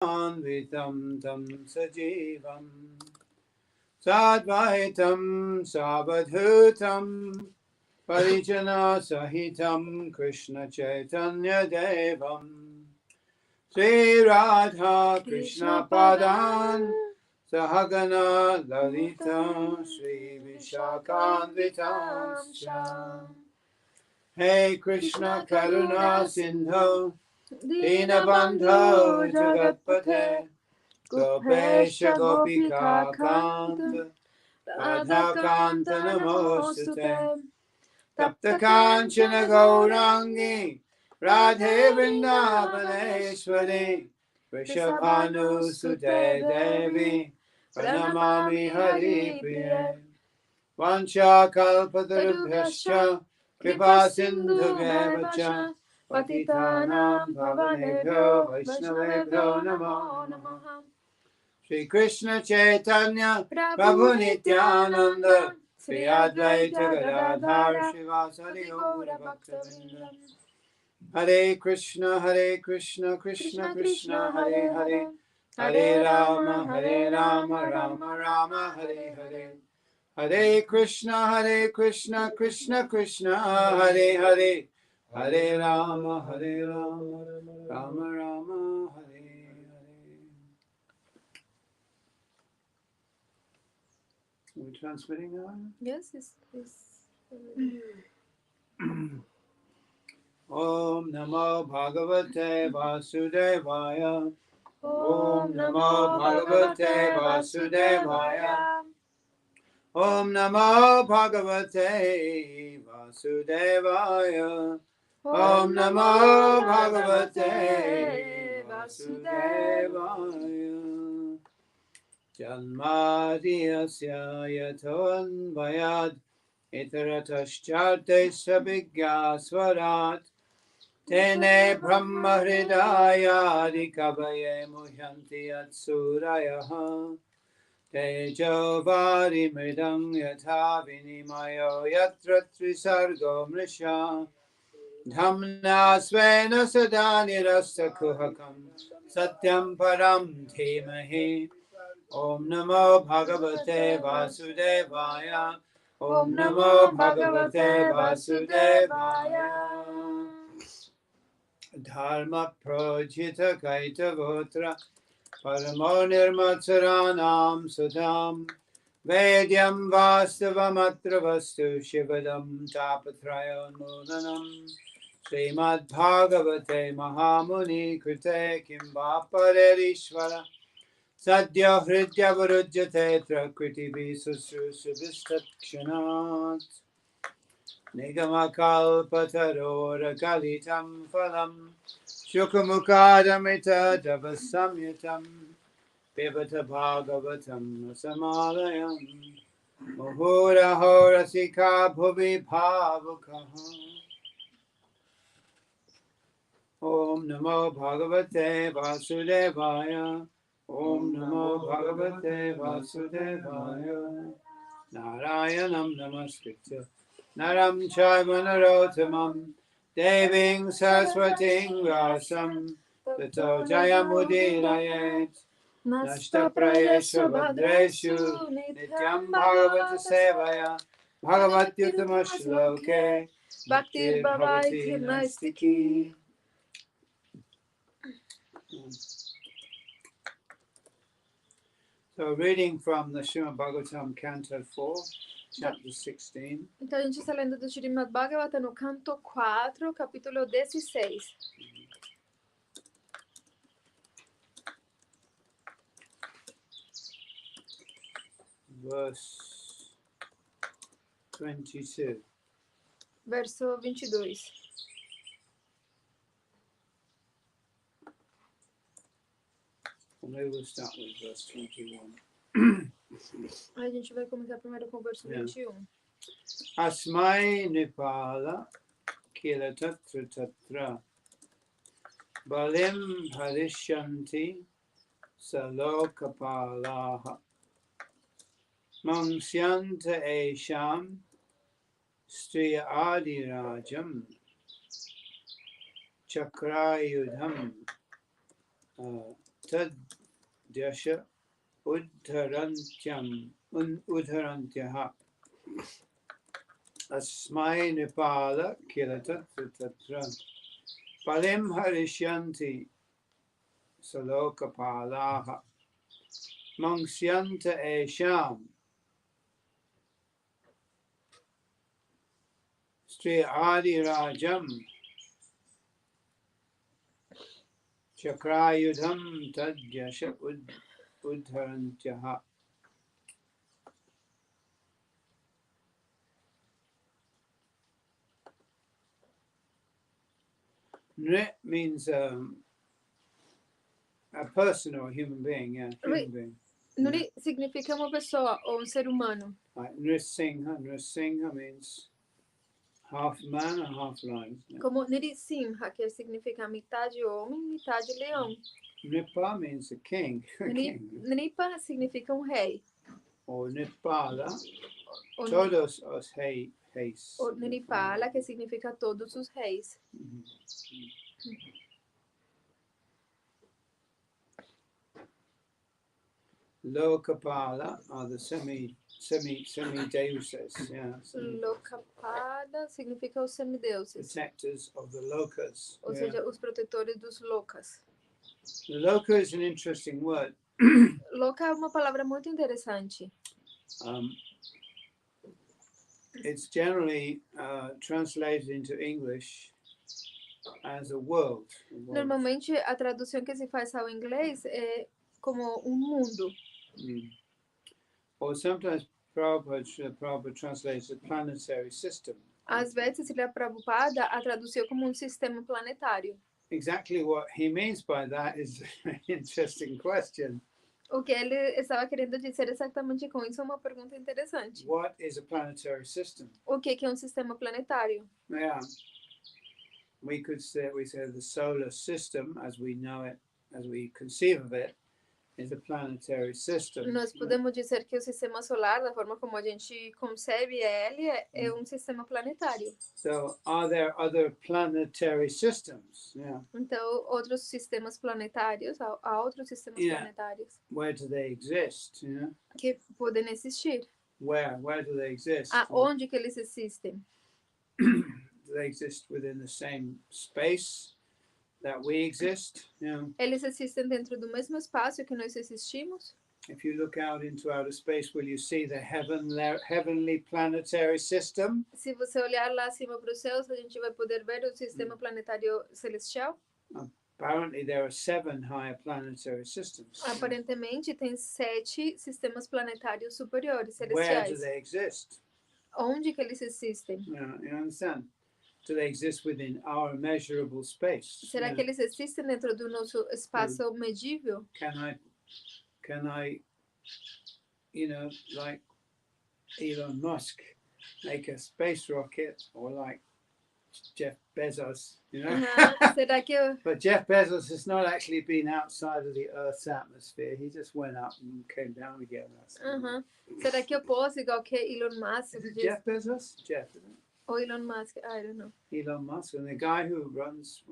Anvitam tam sajivam Sadvaitam Savadhutam Parijana Sahitam Krishna Chaitanya Devam Sri Radha Krishna Padan Sahagana Lalita Sri Vishakhanvitam Hey Krishna Karuna Sindhu Dinabandho Jagatpate Gopesha Gopika Kanta Radha Kanta Namostute Tapta Kanchana Gaurangi Radhe Vrindavaneshwari Vrishabhanu Sute Devi Pranamami Hari Priye Vancha Kalpatarubhyascha Kripa Sindhubhyeva Cha Patitanam Pavanebhyo Vaishnavebhyo Namo Namaha Shri Krishna Chaitanya Prabhu Nityananda Shri Advaita Gadadhar Shivasari Gaura Bhaktavinda Hare Krishna Krishna Krishna Hare Hare Hare Rama Rama Rama Hare Hare Hare Krishna Krishna Krishna Hare Hare Hare Rama Rama Rama Hare Hare. Are we transmitting now? Yes, it's Om Namo Bhagavate Vasudevaya. Om Namo Bhagavate Vasudevaya. Om Namo Bhagavate Vasudevaya. Om Namo Bhagavate Vasudevaya. Janmadhyasya yatonvayad itaratascharte sabhigyasvarat tene brahma hridaya adikavaye muhyanti atsurayah tejo varimridam yatha vinimayo yatra trisargo mrisha dhamna svena sada nirasa kuhakam satyam param dhimahi Om Namo Bhagavate Vasudevaya. Om Namo Bhagavate Vasudevaya. Dharma Projita Kaitavotra Paramo Nirmatsaranam Sudam Vedyam Vastavamatra Vastu Shivadam Tapatrayan Mulanam Srimad Bhagavate Mahamuni Krite Kimbaparerishvara Sadhya Hridya Varujyate Prakriti Visusrusuvistakshanat Nigamakal Kalitam Phalam Shukamukadamita Davasamyatam Pivata Bhagavatam Samalayam Muhura Horasika Bhuvi Bhavukaha Om Namo Bhagavate Vasudevaya Om Namo Bhagavate Vasudevaya Narayanam Namaskritya Naram Chaiva Narottamam Deving Saraswating Rasam Tato Jayamudinayet Nashta Prayeshu Bhadreshu Nityam Bhagavata Sevaya Bhagavatyutama Shloke Bhaktir Bhavati Nastiki. So reading from the Srimad Bhagavatam Canto 4, Chapter 16. Então a gente está lendo do Srimad Bhagavatam no canto 4, capítulo 16. Verse 22. Verso 22. Well, maybe we'll start with verse 21. A gente vai começar primeiro com o verso 21. Asmai Nipala Kila Tatra Tatra Balim Harishanti Salokapalaha Mamsyanta Esham Striya Adirajam Chakrayudham tad Dyasha Udharantyaha Asmai Nipala Kilatat Tatra Palim Harishyanti Salokapalaha Mangsyanta Esham Sri Adi Rajam Chakrayudham Tadyasha Udharantyaha. Nrit means a person or a human being, yeah, human being. Nuri significa uma pessoa ou ser humano. Like Nrsimha means half man and half lion. Yeah. Como Nrisimha, que significa metade homem, metade leão. Nripa means a king. Nripa significa rei. Or Nripala, Ou todos os reis. Ou Nripala, que significa todos os reis. Lokapala are the semi-deuses, yeah. Lokapala significa os semideuses. Protectors of the lokas. Ou Yeah. seja, os protetores dos lokas. The loka is an interesting word. Loka é uma palavra muito interessante. It's generally translated into English as a world. Normalmente, a tradução que se faz ao inglês é como mundo. Or sometimes Prabhupada translates a planetary system. Às vezes, Srila Prabhupada a traduziu como sistema planetário. Exactly what he means by that is an interesting question. O que ele estava querendo dizer exatamente com isso é uma pergunta interessante. What is a planetary system? O que é sistema planetário? Yeah. We say the solar system as we know it, as we conceive of it, is a planetary system. Nós podemos dizer que o sistema solar, da forma como a gente concebe ele, é sistema planetário. So, are there other planetary systems? Yeah. Então, outros sistemas planetários, há outros sistemas planetários. Where do they exist? Yeah. Que podem existir. Where do they exist? Aonde que eles existem? Do they exist within the same space that we exist? Yeah. Eles existem dentro do mesmo espaço que nós existimos? If you look out into outer space, will you see the heavenly planetary system? Se você olhar lá acima para os céus, a gente vai poder ver o sistema planetário celestial? Apparently there are 7 higher planetary systems. Aparentemente tem 7 sistemas planetários superiores Where do celestiais. they exist? Onde que eles existem? You understand? Do they exist within our measurable space? Será que eles existem dentro do nosso espaço medível? Can I, like Elon Musk, make a space rocket, or like Jeff Bezos, Será que eu... But Jeff Bezos has not actually been outside of the Earth's atmosphere. He just went up and came down again. Será que eu posso, igual que Elon Musk? Is it Jeff Bezos? Jeff, isn't it? Or Elon Musk, I don't know. Elon Musk, and the guy who runs,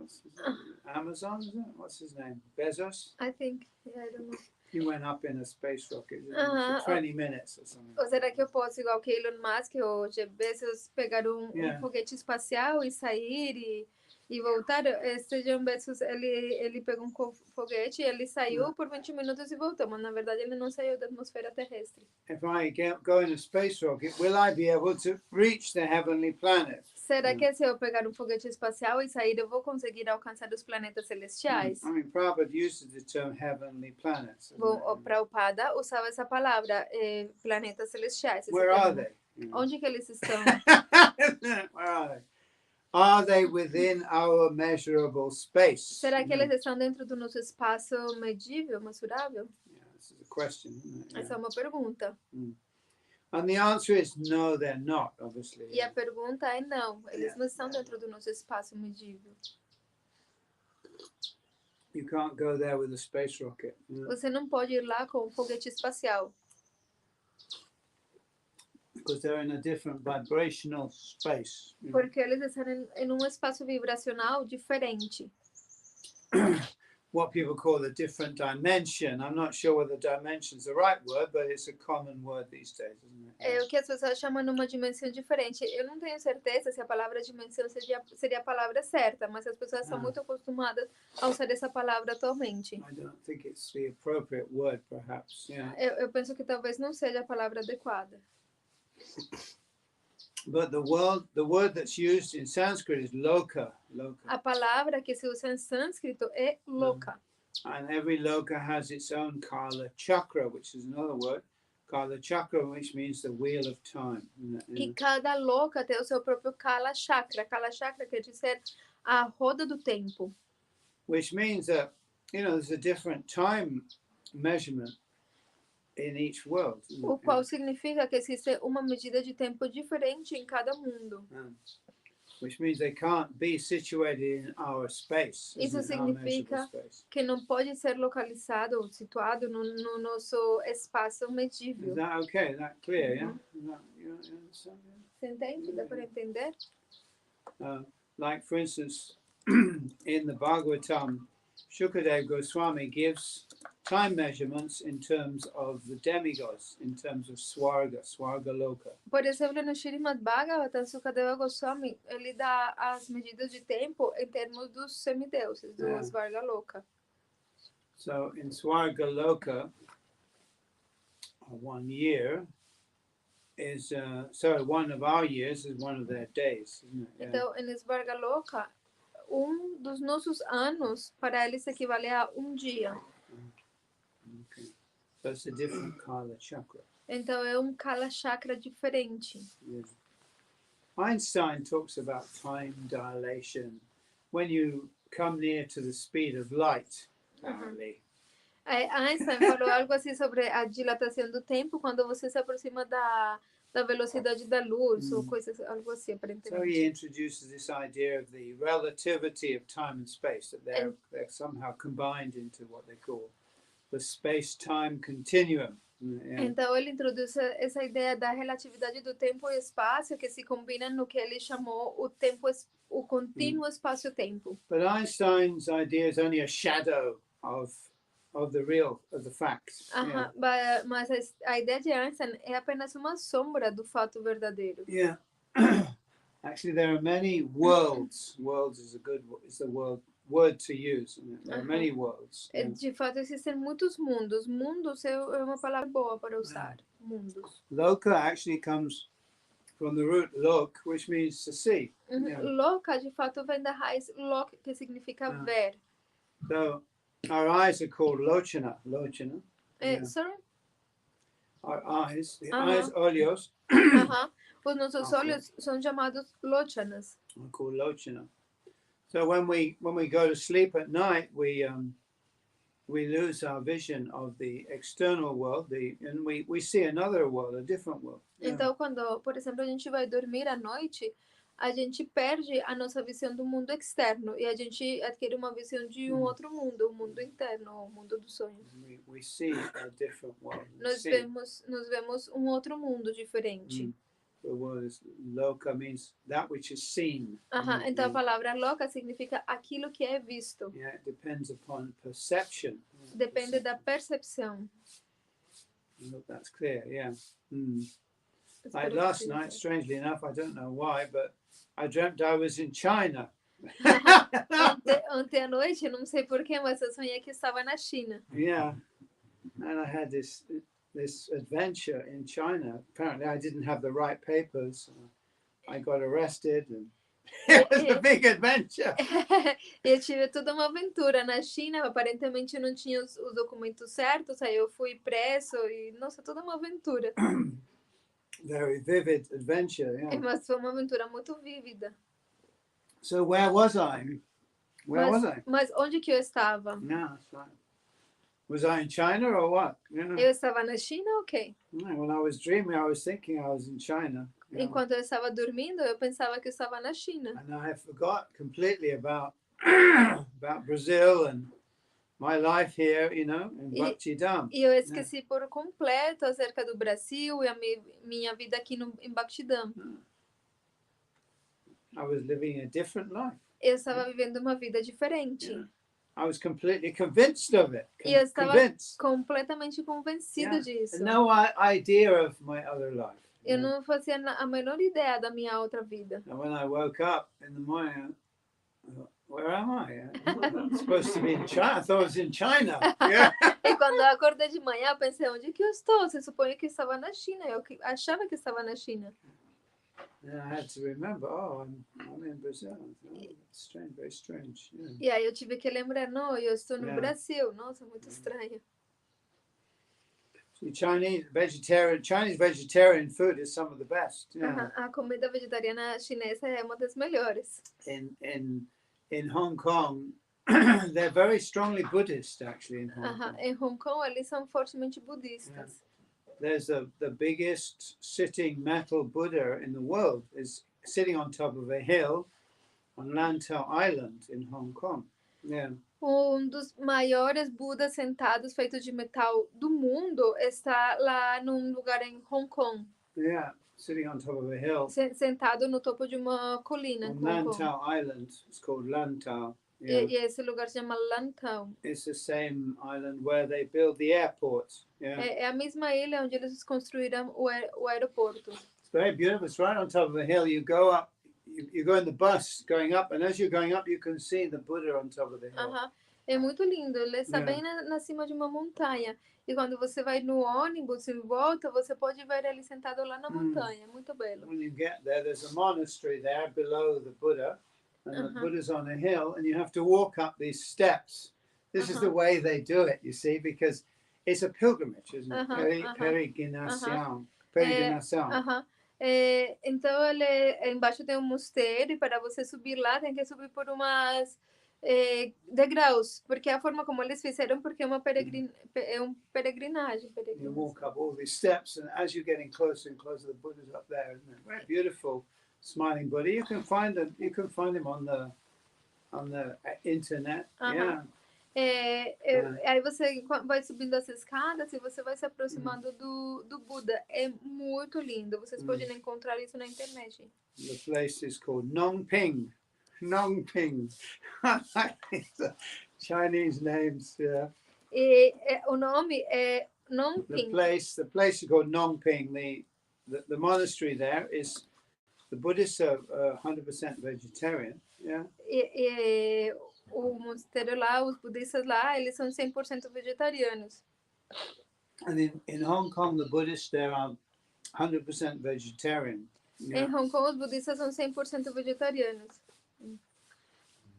Amazon, isn't it? What's his name? Bezos? I think, I don't know. He went up in a space rocket for 20 minutes or something. Ou será que eu posso, igual que Elon Musk ou Jeff Bezos, pegar um foguete espacial e sair e voltar? Este Jeff Bezos, ele pegou um foguete, ele saiu por 20 minutos e voltou, mas na verdade ele não saiu da atmosfera terrestre. If I go in a space rocket, will I be able to reach the heavenly planet? Será que se eu pegar um foguete espacial e sair, eu vou conseguir alcançar os planetas celestiais? I mean, Prabhupada uses the term heavenly planets. O Prabhupada usava essa palavra, planetas celestiais. Where are they? Onde que eles estão? Where are they? Are they within our measurable space? Será que eles estão dentro do nosso espaço medível, mensurável? Yeah, this is a question, isn't it? Essa é uma pergunta. And the answer is no, they're not, obviously. E a pergunta é não, eles não estão dentro do nosso espaço medível. You can't go there with a space rocket. Você não pode ir lá com um foguete espacial. Because they're in a different vibrational space. Porque eles estão em um espaço vibracional diferente. what people call a different dimension. I'm not sure whether dimension is the right word, but it's a common word these days, isn't it? É o que as pessoas chamam numa dimensão diferente. Eu não tenho certeza se a palavra dimensão seria a palavra certa, mas as pessoas estão muito acostumadas a usar essa palavra atualmente. I don't think it's the appropriate word, perhaps. Yeah. Eu penso que talvez não seja a palavra adequada. But the word that's used in Sanskrit is loka. A palavra que se usa em sânscrito é loka. And every loka has its own kala chakra, which is another word. Kala chakra, which means the wheel of time. E cada loka tem o seu próprio kala chakra. Kala chakra quer dizer a roda do tempo. Which means that, there's a different time measurement in each world. O qual significa que existe uma medida de tempo diferente em cada mundo. Which means they can't be situated in our space. Isso significa que não pode ser localizado ou situado no nosso espaço medível. Is that okay? Is that clear? Yeah. You understand? Você entende? Dá para entender? Like for instance, in the Bhagavatam, Shukadev Goswami gives time measurements in terms of the demigods, in terms of Swarga Loka. Por exemplo, no Srimad Bhagavatam, Sukadeva Goswami, ele dá as medidas de tempo em termos dos semideuses, do Swarga Loka. So in Swarga Loka, 1 year is, one of our years is one of their days, isn't it? Yeah. Então, em Swarga Loka, dos nossos anos, para eles equivale a dia. Okay. So it's a different Kala chakra. Então é Kala chakra diferente. Yeah. Einstein talks about time dilation. When you come near to the speed of light, apparently. Einstein falou algo assim sobre a dilatação do tempo quando você se aproxima da velocidade da luz ou coisas algo assim aparentemente. So he introduces this idea of the relativity of time and space, that they're somehow combined into what they call the Space-Time Continuum. Yeah. Então ele introduz essa ideia da relatividade do tempo e espaço que se combinam no que ele chamou o contínuo espaço-tempo. But Einstein's idea is only a shadow of the fact. Yeah. Mas a ideia de Einstein é apenas uma sombra do fato verdadeiro. Yeah. Actually, there are many worlds. Worlds is the word to use. There are many worlds. Yeah. De fato, existem muitos mundos. Mundos é uma palavra boa para usar. Mundos. Loka actually comes from the root lok, which means to see. Yeah. Loka, de fato, vem da raiz lok, que significa ver. So, our eyes are called lochana. Yeah. Sorry? Our eyes, the eyes, olhos. Os nossos olhos são chamados lochanas. Are called lochana. So when we go to sleep at night, we lose our vision of the external world, and we see another world, a different world. Yeah. Então, quando, por exemplo, a gente vai dormir à noite, a gente perde a nossa visão do mundo externo e a gente adquire uma visão de outro mundo, o mundo interno, o mundo dos sonhos. We see a different world. Nós vemos um outro mundo diferente. The word is loka means that which is seen. Então a palavra loka significa aquilo que é visto. Yeah, it depends upon perception. Depende da percepção. I hope that's clear. Yeah. Like last night, strangely enough, I don't know why, but I dreamt I was in China. Ontem à noite, não sei porquê, mas eu sonhei que estava na China. Yeah, and I had this adventure in China. Apparently, I didn't have the right papers. I got arrested, and it was a big adventure. Eu tive toda uma aventura na China. Aparentemente, eu não tinha os documentos certos. Aí eu fui preso e nossa, toda uma aventura. Very vivid adventure. Yeah. Mas foi uma aventura muito vívida. So where was I? Mas onde que eu estava? Yeah, that's right. Was I in China or what? Yeah. Eu estava na China ou quê? When I was dreaming, I was thinking I was in China. Enquanto eu estava dormindo, eu pensava que eu estava na China. And I forgot completely about Brazil and my life here, in Bhakti-dham. E eu esqueci por completo acerca do Brasil e a minha vida aqui em Bhakti-dham. I was living a different life. Eu estava vivendo uma vida diferente. Yeah. I was completely convinced of it. E eu estava Convinced. completamente convencido disso. No idea of my other life. Eu não fazia a menor ideia da minha outra vida. And when I woke up in the morning, I thought, where am I? I'm supposed to be in China. I thought I was in China. Yeah. E quando eu acordei de manhã, eu pensei, onde que eu estou? Você supõe que estava na China. Eu achava que estava na China. And I had to remember, I'm in Brazil. Oh, that's strange, very strange. Yeah. E aí eu tive que lembrar, não, eu estou no Brasil. Nossa, muito estranho. Chinese vegetarian food is some of the best. Yeah. A comida vegetariana chinesa é uma das melhores. In Hong Kong, they're very strongly Buddhist, actually. In Hong Kong. Em Hong Kong, eles são fortemente budistas. There's the biggest sitting metal Buddha in the world is sitting on top of a hill on Lantau Island in Hong Kong. Yeah. Dos maiores Budas sentados feitos de metal do mundo está lá num lugar em Hong Kong. Yeah, sitting on top of a hill. Sentado no topo de uma colina. On Lantau Island, it's called Lantau. Yeah. E esse lugar se chama Lantau. It's the same island where they build the airport. Yeah. É a mesma ilha onde eles construíram o aeroporto. It's very beautiful. It's right on top of a hill. You go up, you go in the bus going up, and as you're going up, you can see the Buddha on top of the hill. É muito lindo. Ele está bem na cima de uma montanha. E quando você vai no ônibus e volta, você pode ver ele sentado lá na montanha. Muito belo. When you get there, there's a monastery there below the Buddha. And the Buddha's on a hill, and you have to walk up these steps. This is the way they do it, you see, because it's a pilgrimage, isn't it? Peregrinação. Então, ele embaixo tem um mosteiro, e para você subir lá, tem que subir por umas degraus, porque é a forma como eles fizeram, porque é uma peregrinagem. You walk up all these steps, and as you're getting closer and closer, the Buddha's up there, isn't it? Very beautiful. Smiling Buddha. You can find him on the internet. Yeah. Aí você vai subindo as escadas e você vai se aproximando do Buda. É muito lindo. Vocês podem encontrar isso na internet. The place is called Nongping. Nongping. Chinese names. Yeah. O nome é Nongping. The place is called Nongping. The monastery there is. The Buddhists are 100% vegetarian, yeah? O mosteiro lá, os budistas lá, eles são 100% vegetarianos. And in Hong Kong, the Buddhists there are 100% vegetarian. Yeah? Em Hong Kong, os budistas são 100% vegetarianos.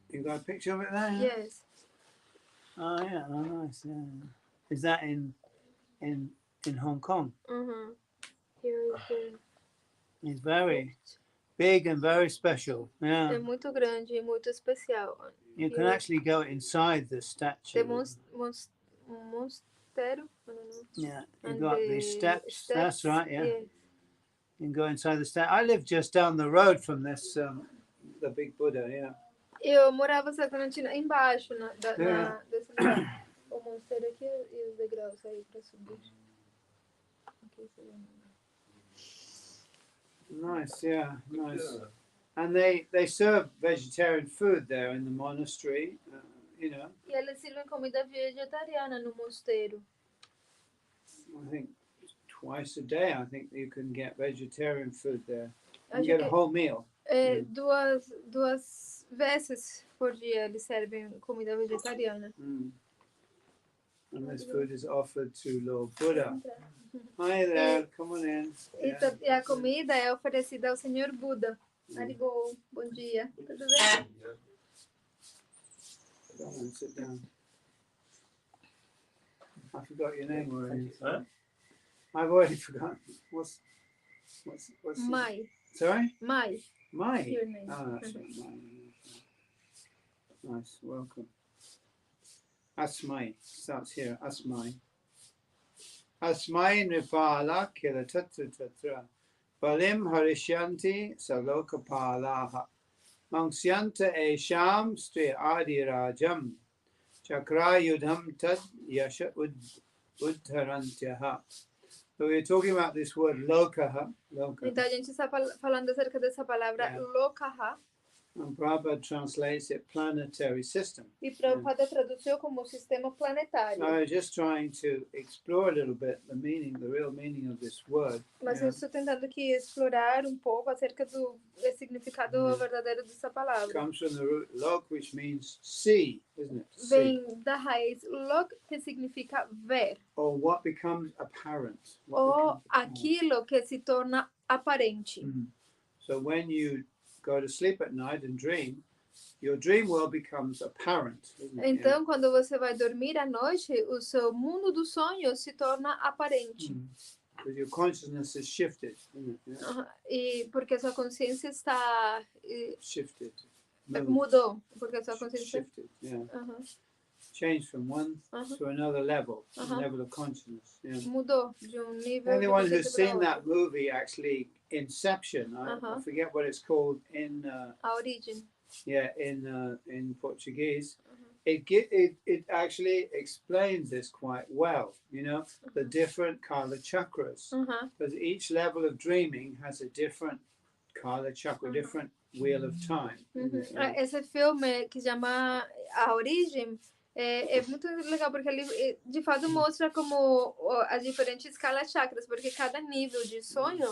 You got a picture of it there? Yes. Oh yeah, nice. Yeah. Is that in Hong Kong? Here is the... It's very big and very special. Yeah. É muito grande e muito especial. You can actually go inside the statue. Mosteiro? I don't know. Yeah, you got these steps. That's right. Yeah. You can go inside the statue. I live just down the road from this, the big Buddha. Yeah. Eu morava exatamente embaixo desse lugar. O mosteiro aqui e os degraus aí para subir. Aqui seria. Nice, yeah, nice. And they serve vegetarian food there in the monastery, you know. E eles servem comida vegetariana no mosteiro. I think twice a day. I think you can get vegetarian food there. You get a whole meal. Duas vezes por dia eles servem comida vegetariana. And this food is offered to Lord Buddha. Hi there, come on in. E a comida é oferecida ao Senhor Buda. Arigo, bom dia. Tudo bem? Come on, sit down. I forgot your name already. Huh? I've already forgotten. What's Mai. Sorry? Mai. Mai. Your name. Oh, that's right. Mai. Nice, welcome. Asmai starts here. Asmai. Asmai nipala kila tatra. Balim harishyanti salokapalaha. Mangsyanta esham stri adi rajam. Chakra yudham tad yasha udharantyaha. So we're talking about this word lokaha. Então a gente está falando acerca dessa palavra lokaha. And Prabhupada translates it planetary system. E Prabhupada traduziu como sistema planetário. So I was just trying to explore a little bit the real meaning of this word. Mas eu estou tentando aqui explorar um pouco acerca do significado verdadeiro dessa palavra. It comes from the root log, which means see, isn't it? Vem da raiz log, que significa ver. Or what becomes apparent. Ou aquilo que se torna aparente. So when you go to sleep at night and dream, your dream world becomes apparent. Então, quando você vai dormir à noite, o seu mundo dos sonhos se torna aparente. Because your consciousness is shifted, isn't it? E porque a sua consciência está Shifted. Mudou, porque a sua consciência shifted. Changed from one to another level, level of consciousness. Mudou de nível. Anyone who's seen that movie, actually, Inception, I forget what it's called in. A origem. Yeah, in Portuguese. It actually explains this quite well, you know, the different Kala chakras. Because each level of dreaming has a different Kala chakra, different wheel of time. Esse filme que chama A Origem é muito legal porque ele de fato mostra como as diferentes Kala chakras, porque cada nível de sonho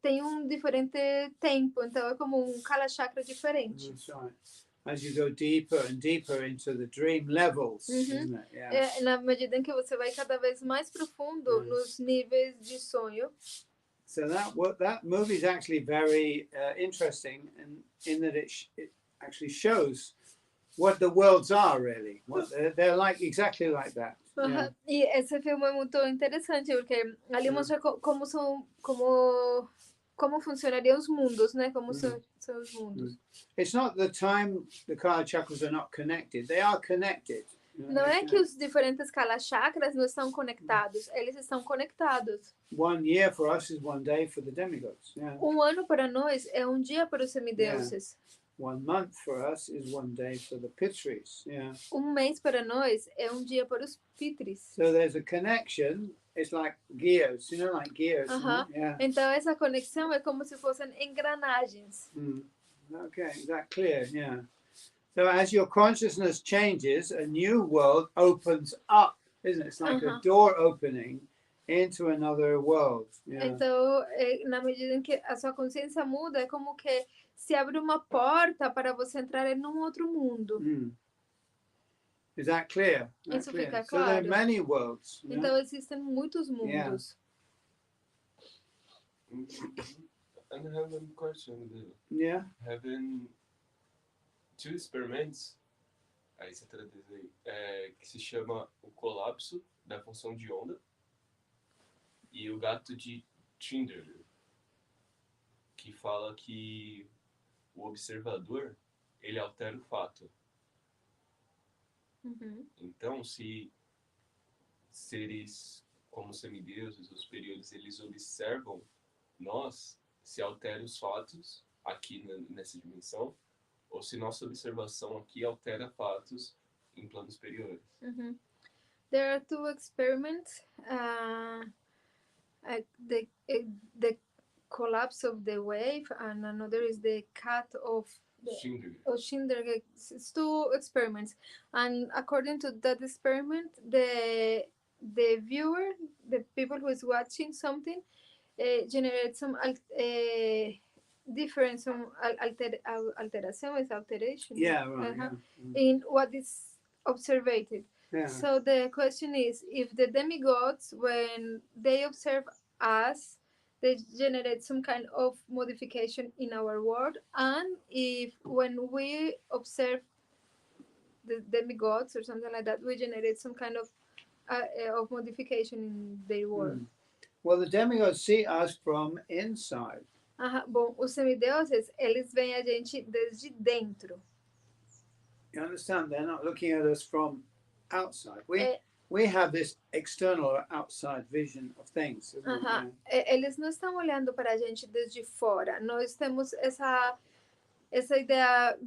tem diferente tempo, então é como Kala chakra diferente. That's right. As you go deeper and deeper into the dream levels, isn't it? Yeah. Na medida em que você vai cada vez mais profundo nos níveis de sonho. So that movie is actually very interesting, in that it actually shows what the worlds are really. They're like exactly like that. Yeah. E esse filme é muito interessante porque ali mostra como funcionariam os mundos, né? Como são os mundos. It's not the time the Kala chakras are not connected. They are connected. Não é que os diferentes Kala chakras não estão conectados, eles estão conectados. 1 year for us is 1 day for the demigods. Yeah. Ano para nós é dia para os semideuses. 1 month for us is 1 day for the pitris. Yeah. Mês para nós é dia para os pitris. So there's a connection. It's like gears, you know, like gears. Yeah. Então essa conexão é como se fossem engrenagens. Okay, is that clear? Yeah. So as your consciousness changes, a new world opens up, isn't it? It's like a door opening into another world. Yeah. Então, na medida em que a sua consciência muda, é como que se abre uma porta para você entrar em outro mundo. Is that clear? Isso fica claro. So there are many worlds. Então existem muitos mundos. I have a question. Yeah. Having 2 experiments, aí você traduz aí, que se chama o colapso da função de onda e o gato de Schindler, que fala que o observador ele altera o fato. Então, se seres como semideuses ou superiores, eles observam nós, se altera os fatos aqui nessa dimensão, ou se nossa observação aqui altera fatos em planos superiores. There are 2 experiments. The collapse of the wave, and another is the cut of Schindler. It's 2 experiments, and according to that experiment, the viewer, the people who is watching something, generate some difference, some alteration. Yeah, right. In what is observed. Yeah. So the question is, if the demigods, when they observe us, they generate some kind of modification in our world, and if when we observe the demigods or something like that, we generate some kind of modification in their world. Well, the demigods see us from inside. Bom, os semideuses, eles veem a gente desde dentro. You understand? They're not looking at us from outside. We have this external or outside vision of things. Eles não estão olhando para a gente desde fora. Nós temos essa ideia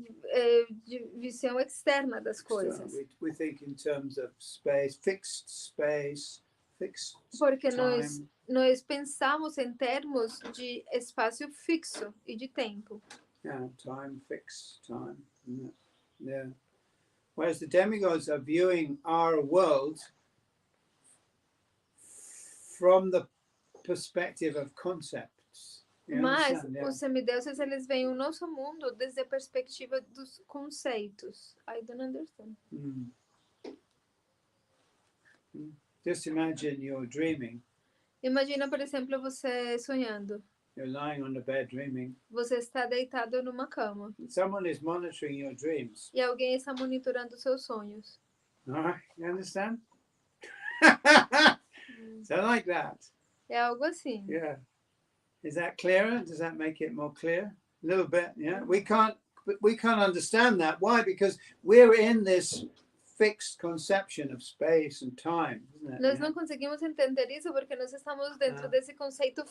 de visão externa das coisas. So we think in terms of space, fixed Porque time. nós pensamos em termos de espaço fixo e de tempo. Yeah, time, fixed time. Yeah. Whereas the demigods are viewing our world from the perspective of concepts. You Mas understand? Yeah. os semideuses, eles veem o nosso mundo desde a perspectiva dos conceitos. I don't understand. Just imagine you're dreaming. Imagina, por exemplo, você sonhando. You're lying on the bed dreaming. Você está deitado numa cama. Someone is monitoring your dreams. E alguém está monitorando seus sonhos. All right, you understand? So like that. É algo assim. Yeah. Is that clearer? Does that make it more clear? A little bit, yeah. We can't understand that. Why? Because we're in this fixed conception of space and time, isn't it? Nós não conseguimos entender isso porque nós estamos dentro desse conceito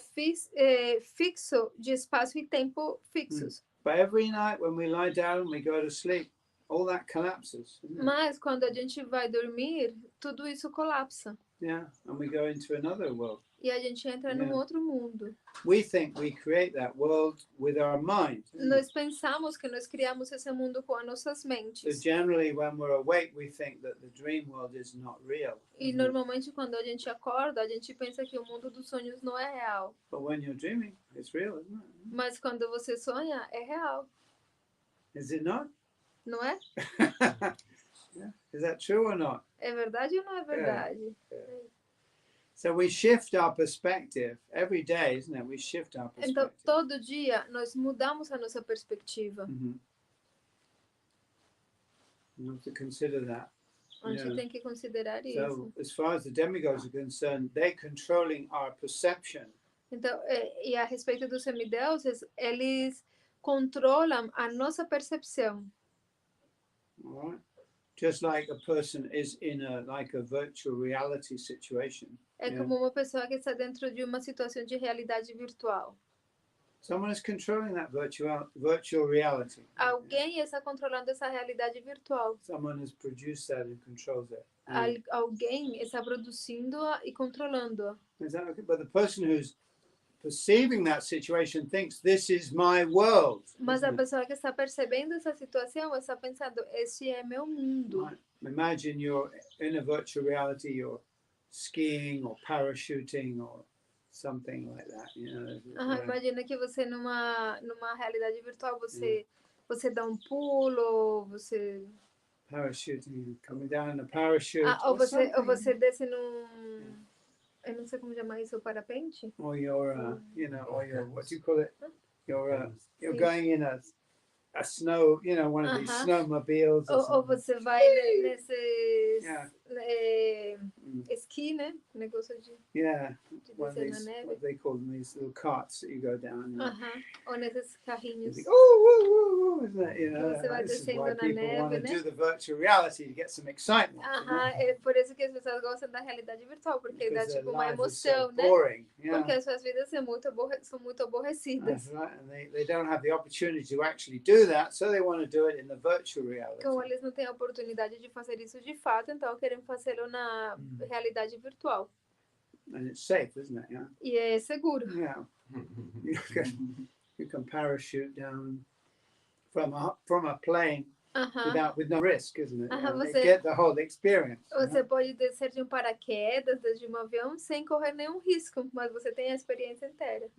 fixo de espaço e tempo fixos. But every night when we lie down, we go to sleep, all that collapses. Mas quando a gente vai dormir, tudo isso colapsa. Yeah, and we go into another world. E a gente entra num outro mundo. We think we create that world with our mind. Nós pensamos que nós criamos esse mundo com as nossas mentes. So generally when we're awake, we think that the dream world is not real. E normalmente quando a gente acorda, a gente pensa que o mundo dos sonhos não é real. But when you're dreaming, it's real, isn't it? Mas quando você sonha, é real. Is it not? Não é? Yeah. Is that true or not? É verdade ou não é verdade? So we shift our perspective every day, isn't it? We shift our perspective. Então, todo dia, nós mudamos a nossa perspectiva. You have to consider that. A gente tem que considerar isso. So, as far as the demigods are concerned, they're controlling our perception. Então, e a respeito dos semideuses, eles controlam a nossa percepção. All right? Just like a person is in a virtual reality situation. É como uma pessoa que está dentro de uma situação de realidade virtual. Someone is controlling that virtual reality. Alguém está controlando essa realidade virtual. Someone has produced that and controls it. Alguém está produzindo-a e controlando-a. Exactly. But the person who's perceiving that situation thinks this is my world. Mas a pessoa que está percebendo essa situação está pensando, este é meu mundo. Right. Imagine you're in a virtual reality, you're skiing or parachuting or something like that. You know. Imagina que você numa realidade virtual você dá um pulo, você parachuting, coming down in a parachute. Ou você desce num, eu não sei como chamar isso, parapente? Or you're, you know, or you're, what do you call it? You're going in a snow, you know, one of these snowmobiles. Ou você vai nesses esqui, né? Negócio de one of these, what they call them, these little carts that you go down. Ou nesses carrinhos. Isn't it? You know, Você vai this is descendo why na people want neve, to né? do the virtual reality to get some excitement. É por isso que as pessoas gostam da realidade virtual, porque dá tipo uma emoção, né? Boring, Porque as suas vidas são muito aborrecidas. That's right, and they don't have the opportunity to actually do that, so they want to do it in the virtual reality. Como eles não têm a oportunidade de fazer isso de fato, então querem fazê-lo na realidade virtual. And it's safe, isn't it? Yeah. E é seguro. Yeah. You can parachute down from a plane with no risk, isn't it? Você, they get the whole experience. Você pode descer de um paraquedas, desde um avião, sem correr nenhum risco, mas você tem a experiência inteira.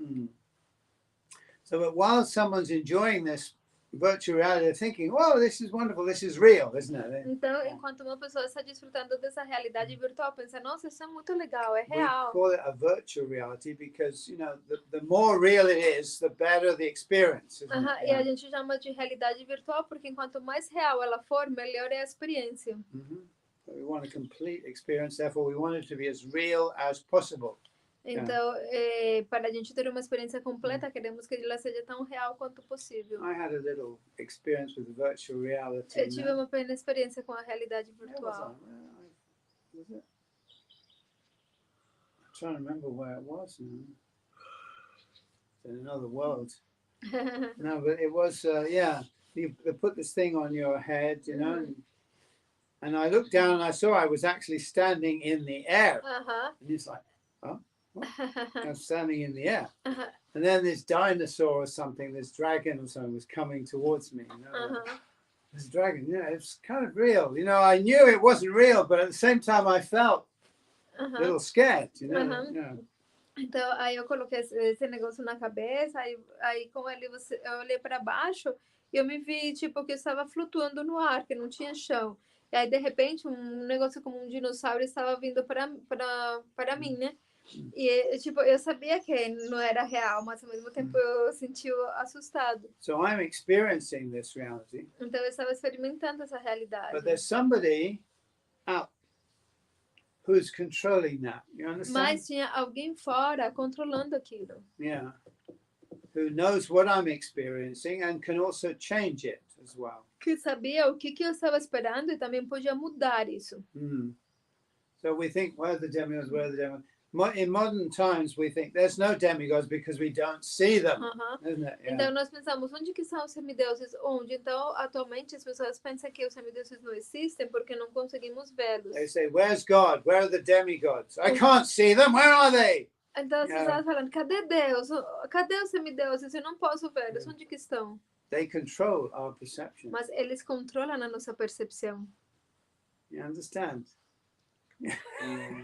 So, but while someone's enjoying this virtual reality, they're thinking, "Whoa, this is wonderful. This is real, isn't it?" Então, enquanto uma pessoa está desfrutando dessa realidade virtual, pensa, nossa, isso é muito legal, é We real. call it a virtual reality because, you know, the more real it is, the better the experience. Isn't it? E a gente chama de realidade virtual porque quanto mais real ela for, melhor é a experiência. So we want a complete experience, therefore we want it to be as real as possible. Então, para a gente ter uma experiência completa, queremos que ela seja tão real quanto possível. I had a little experience with virtual reality. Eu tive uma pequena experiência com a realidade virtual. Was it? I'm trying to remember where it was now. In another world. No, but it was, they put this thing on your head, you know, and I looked down and I saw I was actually standing in the air. And it's like, oh, I'm standing in the air. And then this dinosaur or something, this dragon or something was coming towards me. You know, this dragon, yeah, it's kind of real. You know, I knew it wasn't real, but at the same time I felt a little scared, you know. Yeah. Então, aí eu coloquei esse negócio na cabeça, aí com ele eu olhei para baixo e eu me vi, tipo, que eu estava flutuando no ar, que não tinha chão. E aí, de repente, um negócio como um dinossauro estava vindo para mim, né? E, tipo, eu sabia que não era real, mas ao mesmo tempo eu senti assustado. So I'm experiencing this reality. Então, eu estava experimentando essa realidade. But there's somebody out who's controlling that. You understand? Mas tinha alguém fora controlando aquilo. Yeah. Who knows what I'm experiencing and can also change it as well. Que sabia o que eu estava esperando e também podia mudar isso. So we think, where are the demigods? Where are the demigods? In modern times, we think there's no demigods because we don't see them, isn't it? Yeah. Então nós pensamos, onde que são os semideuses? Onde? Então, atualmente, as pessoas pensam que os semideuses não existem porque não conseguimos vê-los. They say, where's God? Where are the demigods? I can't see them. Where are they? Então as pessoas estão falando, cadê Deus? Cadê os semideuses? Eu não posso vê-los. Onde que estão? They control our perception. Mas eles controlam a nossa percepção. You understand?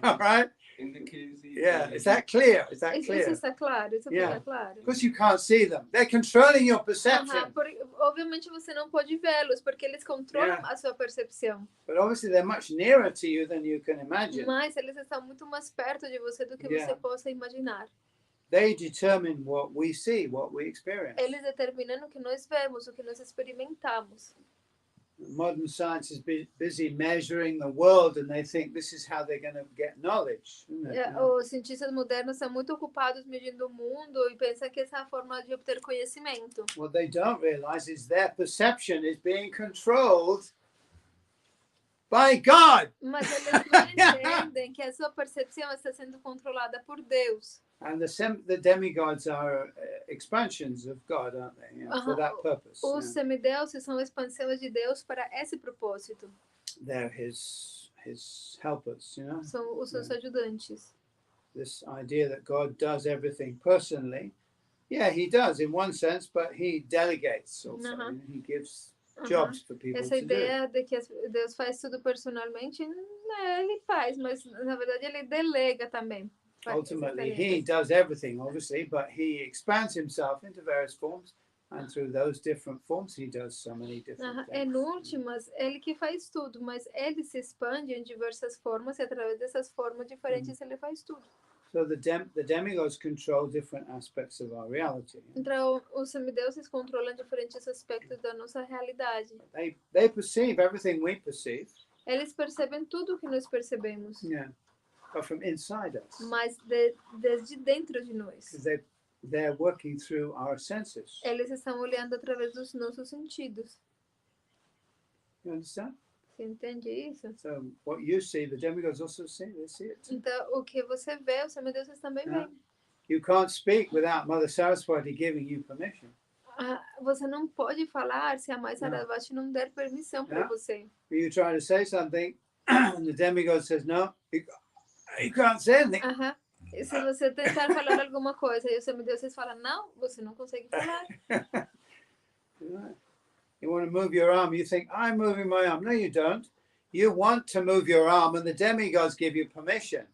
All right? In the case, Yeah, is that clear? Is that Isso clear? está claro, isso fica claro. Because you can't see them. They're controlling your perception. Obviamente você não pode vê-los, porque eles controlam a sua percepção. But obviously they're much nearer to you than you can imagine. Mas eles estão muito mais perto de você do que você possa imaginar. They determine what we see, what we experience. Eles determinam o que nós vemos, o que nós experimentamos. Modern science is busy measuring the world, and they think this is how they're going to get knowledge. Os cientistas modernos são muito ocupados medindo o mundo e pensam que essa é a forma de obter conhecimento. What they don't realize is their perception is being controlled by God. Mas eles não entendem que a sua percepção está sendo controlada por Deus. And the demigods are expansions of God, aren't they? For that purpose. Os semideuses são expansões de Deus para esse propósito. They're his helpers, you know. São os seus ajudantes. This idea that God does everything personally, yeah, he does in one sense, but he delegates also. He gives jobs for people Essa to do. ideia de que Deus faz tudo personalmente, ele faz, mas na verdade ele delega também. Ultimately, he does everything, obviously, but he expands himself into various forms, and through those different forms, he does so many different things. Em últimas, ele que faz tudo, mas ele se expande em diversas formas e através dessas formas diferentes ele faz tudo. So the demigods control different aspects of our reality. Então, os semideuses controlam diferentes aspectos da nossa realidade. They perceive everything we perceive. Eles percebem tudo o que nós percebemos. Yeah. But from inside us. Mas desde dentro de nós. They're working through our senses. Eles estão olhando através dos nossos sentidos. You understand? Você entende isso? So what you see, the demigods also see. They see it. Então, o que você vê, os semideuses também veem. You can't speak without Mother Saraswati giving you permission. Você não pode falar se a Mãe Saraswati não der permissão para você. You try to say something, and the demigod says no. You can't say anything. E se você tentar falar alguma coisa e os semideuses falam não, você não consegue falar. You want to move your arm, you think, I'm moving my arm. No, you don't. You want to move your arm and the demigods give you permission.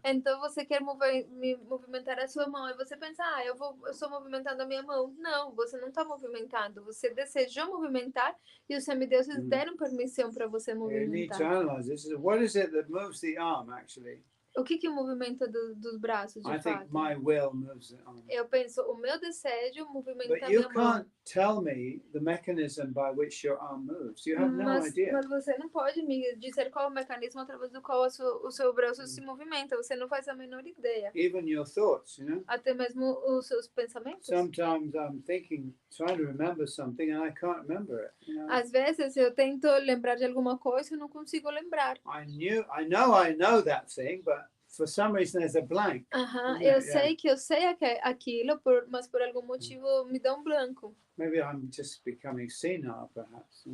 Então você quer movimentar a sua mão e você pensa, eu estou movimentando a minha mão. Não, você não está movimentando. Você desejou movimentar e os semideuses deram permissão para você movimentar. You need to analyze this. What is it that moves the arm, actually? O que o movimenta dos braços, de fato? I think my will moves the arm. Eu penso, o meu desejo movimenta But a you minha mão. can't tell me the mechanism by which your arm moves. You have no idea. Mas você não pode me dizer qual é o mecanismo através do qual o seu braço se movimenta. Você não faz a menor ideia. Even your thoughts, you know. Até mesmo os seus pensamentos. Sometimes I'm trying to remember something and I can't remember it. You know? Às vezes eu tento lembrar de alguma coisa e não consigo lembrar. I know that thing, but for some reason there's a blank. Aham, Yeah, eu sei que eu sei aquilo, mas por algum motivo me dá um branco. Maybe I'm just becoming senile, perhaps.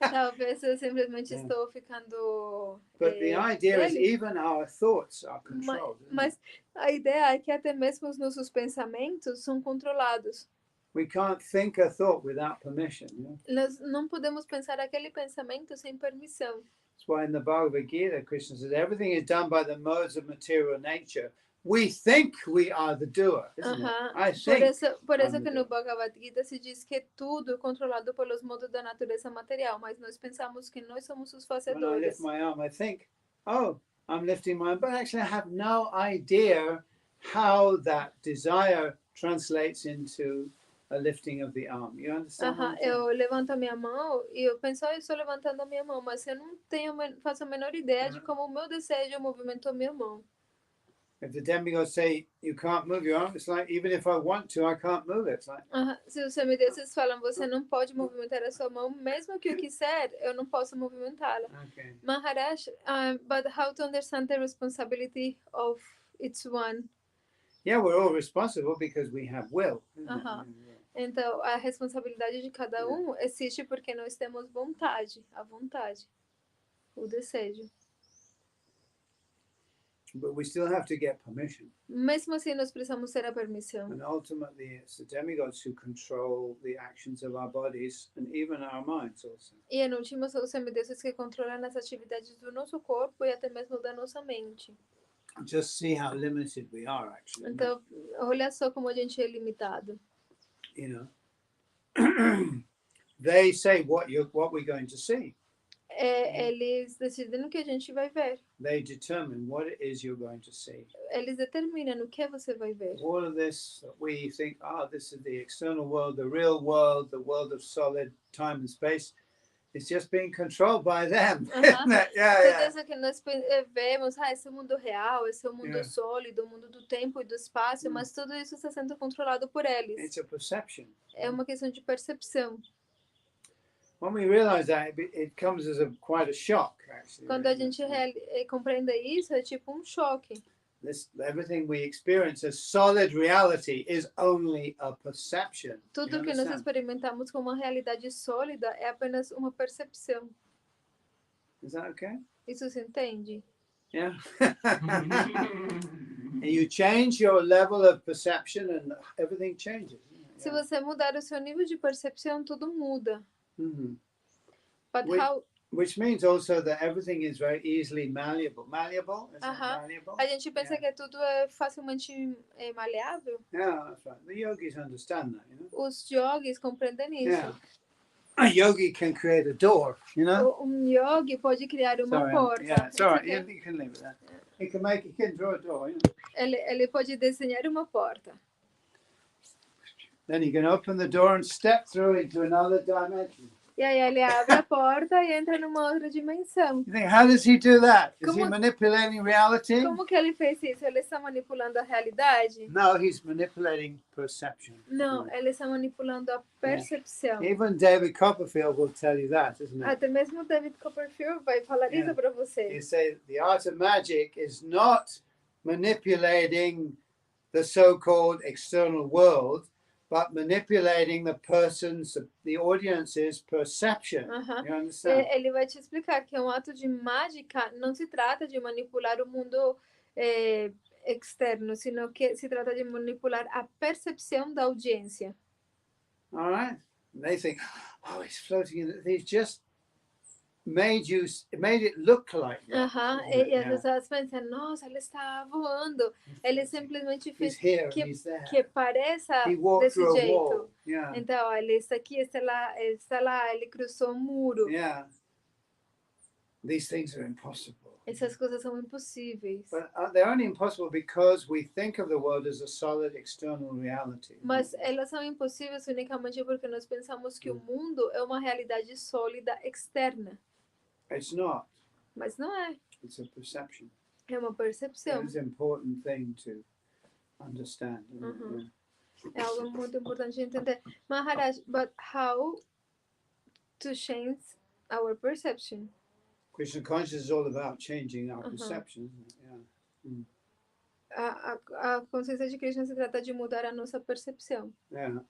Talvez eu simplesmente Yeah. estou ficando But the idea is velho. even our thoughts are controlled. isn't it? Mas a ideia é que até mesmo os nossos pensamentos são controlados. We can't think a thought without permission. Nós não podemos pensar aquele pensamento sem permissão. That's why in the Bhagavad Gita, Krishna says everything is done by the modes of material nature. We think we are the doer, isn't it? I think. Por isso I'm que the no doer. Bhagavad Gita se diz que tudo é controlado pelos modos da natureza material, mas nós pensamos que nós somos os When I fazedores. lift my arm, I think, oh, I'm lifting my arm, but actually I have no idea how that desire translates into a lifting of the arm. You understand? What I'm saying? Eu levanto a minha mão e eu penso, eu estou levantando a minha mão, mas eu não faço a menor ideia de como o meu desejo movimentou a minha mão. If the demigods say you can't move your arm, it's like even if I want to, I can't move it. It's like, Se os semideuses falam, você não pode movimentar a sua mão, mesmo que eu quiser, eu não posso movimentá-la. okay. Maharaj, but how to understand the responsibility of each one? Yeah, we're all responsible because we have will. Isn't it? Uh-huh. Então, a responsabilidade de cada um existe porque nós temos vontade, a vontade, o desejo. But we still have to get permission. Mesmo assim, nós precisamos ter a permissão. And ultimately, it's the demigods who control the actions of our bodies and even our minds also. E, no último, são os semideuses que controlam as atividades do nosso corpo e até mesmo da nossa mente. Just see how limited we are, actually. Então, olha só como a gente é limitado. You know, they say what we're going to see. Eles decidem o que a gente vai ver. They determine what it is you're going to see. Eles determinam o que você vai ver. All of this that we think, this is the external world, the real world, the world of solid time and space. It's just being controlled by them. Isn't it? Yeah. Tudo isso que nós vemos, esse é o mundo real, esse é o mundo sólido, o mundo do tempo e do espaço, mas tudo isso está sendo controlado por eles. It's a perception. É uma questão de percepção. When we realize that, it comes as quite a shock, actually. Quando a gente compreende isso, é tipo um choque. Everything we experience as solid reality is only a perception. Tudo que nós experimentamos como uma realidade sólida é apenas uma percepção. Is that okay? Isso se entende? Yeah. And you change your level of perception and everything changes. Se você mudar o seu nível de percepção, tudo muda. Mm-hmm. But Which means also that everything is very easily malleable. Malleable? Is it malleable? A gente pensa que tudo é facilmente maleável. Yeah, that's right. The yogis understand that, you know. Os yogis compreendem isso. Yeah. A yogi can create a door, you know. Yogi pode criar uma porta. Yeah, it's all right. You can leave it there. He can draw a door, you know. Ele pode desenhar uma porta. Then he can open the door and step through into another dimension. E aí ele abre a porta e entra numa outra dimensão. You think, how does he do that? Is he manipulating reality? Como que ele fez isso? Ele está manipulando a realidade? No, he's manipulating perception. Não, ele está manipulando a percepção. Even David Copperfield will tell you that, isn't it? Até mesmo David Copperfield vai falar isso para você. He says the art of magic is not manipulating the so-called external world, but manipulating the person's, the audience's perception. You understand? Ele vai te explicar que um ato de mágica não se trata de manipular o mundo externo, sino que se trata de manipular a percepção da audiência. All right. They think, it's floating in. He's just made it look like that. E as pessoas pensam, nossa, ele está voando. Ele simplesmente fez que pareça desse jeito. Então, ele está aqui, está lá, ele cruzou um muro. Yeah. These things are impossible. Essas coisas são impossíveis. But they're only impossible because we think of the world as a solid external reality. Mas elas são impossíveis unicamente porque nós pensamos que o mundo é uma realidade sólida externa. It's not. Mas não é. It's a perception. É uma percepção. It's an important thing to understand. É algo muito importante de entender. Maharaj, but how to change our perception? Krishna consciousness is all about changing our perception, isn't it? Yeah. A consciência de Krishna se trata de mudar a nossa percepção. Yeah.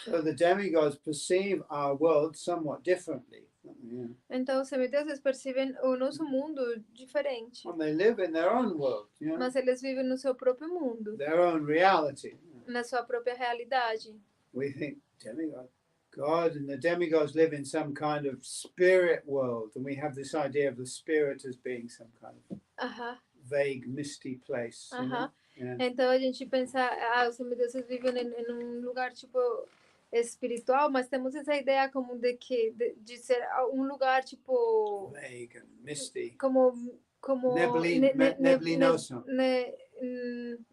So the demigods perceive our world somewhat differently. Yeah. Então, os semideuses percebem o nosso mundo diferente. And they live in their own world, you know, Mas eles vivem no seu próprio mundo, their own reality. na sua própria realidade. We think demigod, God and the demigods live in some kind of spirit world, and we have this idea of the spirit as being some kind of vague, misty place. You know? Yeah. Então a gente pensa, os semideuses vivem em lugar tipo espiritual, mas temos essa ideia como de ser lugar tipo vague and misty, como neblinoso,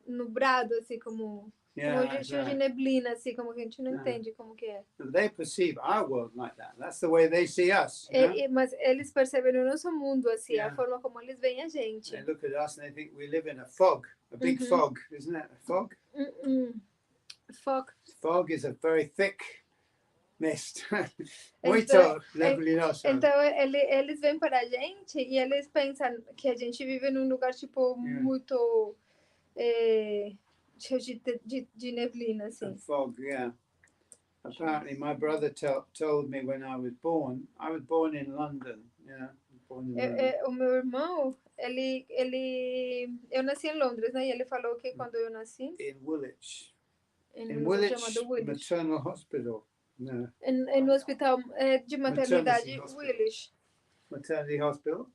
nublado, assim, como cheio de neblina, assim, como que a gente não entende como que é. They perceive our world like that. That's the way they see us. You know? Mas eles percebem o nosso mundo assim, a forma como eles veem a gente. They look at us and they think we live in a fog, a big fog, isn't it? A fog? Fog. Fog is a very thick mist. Muito neblinoso. Então eles vêm para a gente e eles pensam que a gente vive num lugar tipo muito cheio de neblina, assim. A fog, yeah. Apparently, my brother told me when I was born in London. Yeah, born in London. O meu irmão, eu nasci em Londres, né? E ele falou que quando eu nasci in Woolwich, chamado Woolwich, Maternal Hospital. No. No hospital de maternidade Woolwich. Maternity Hospital.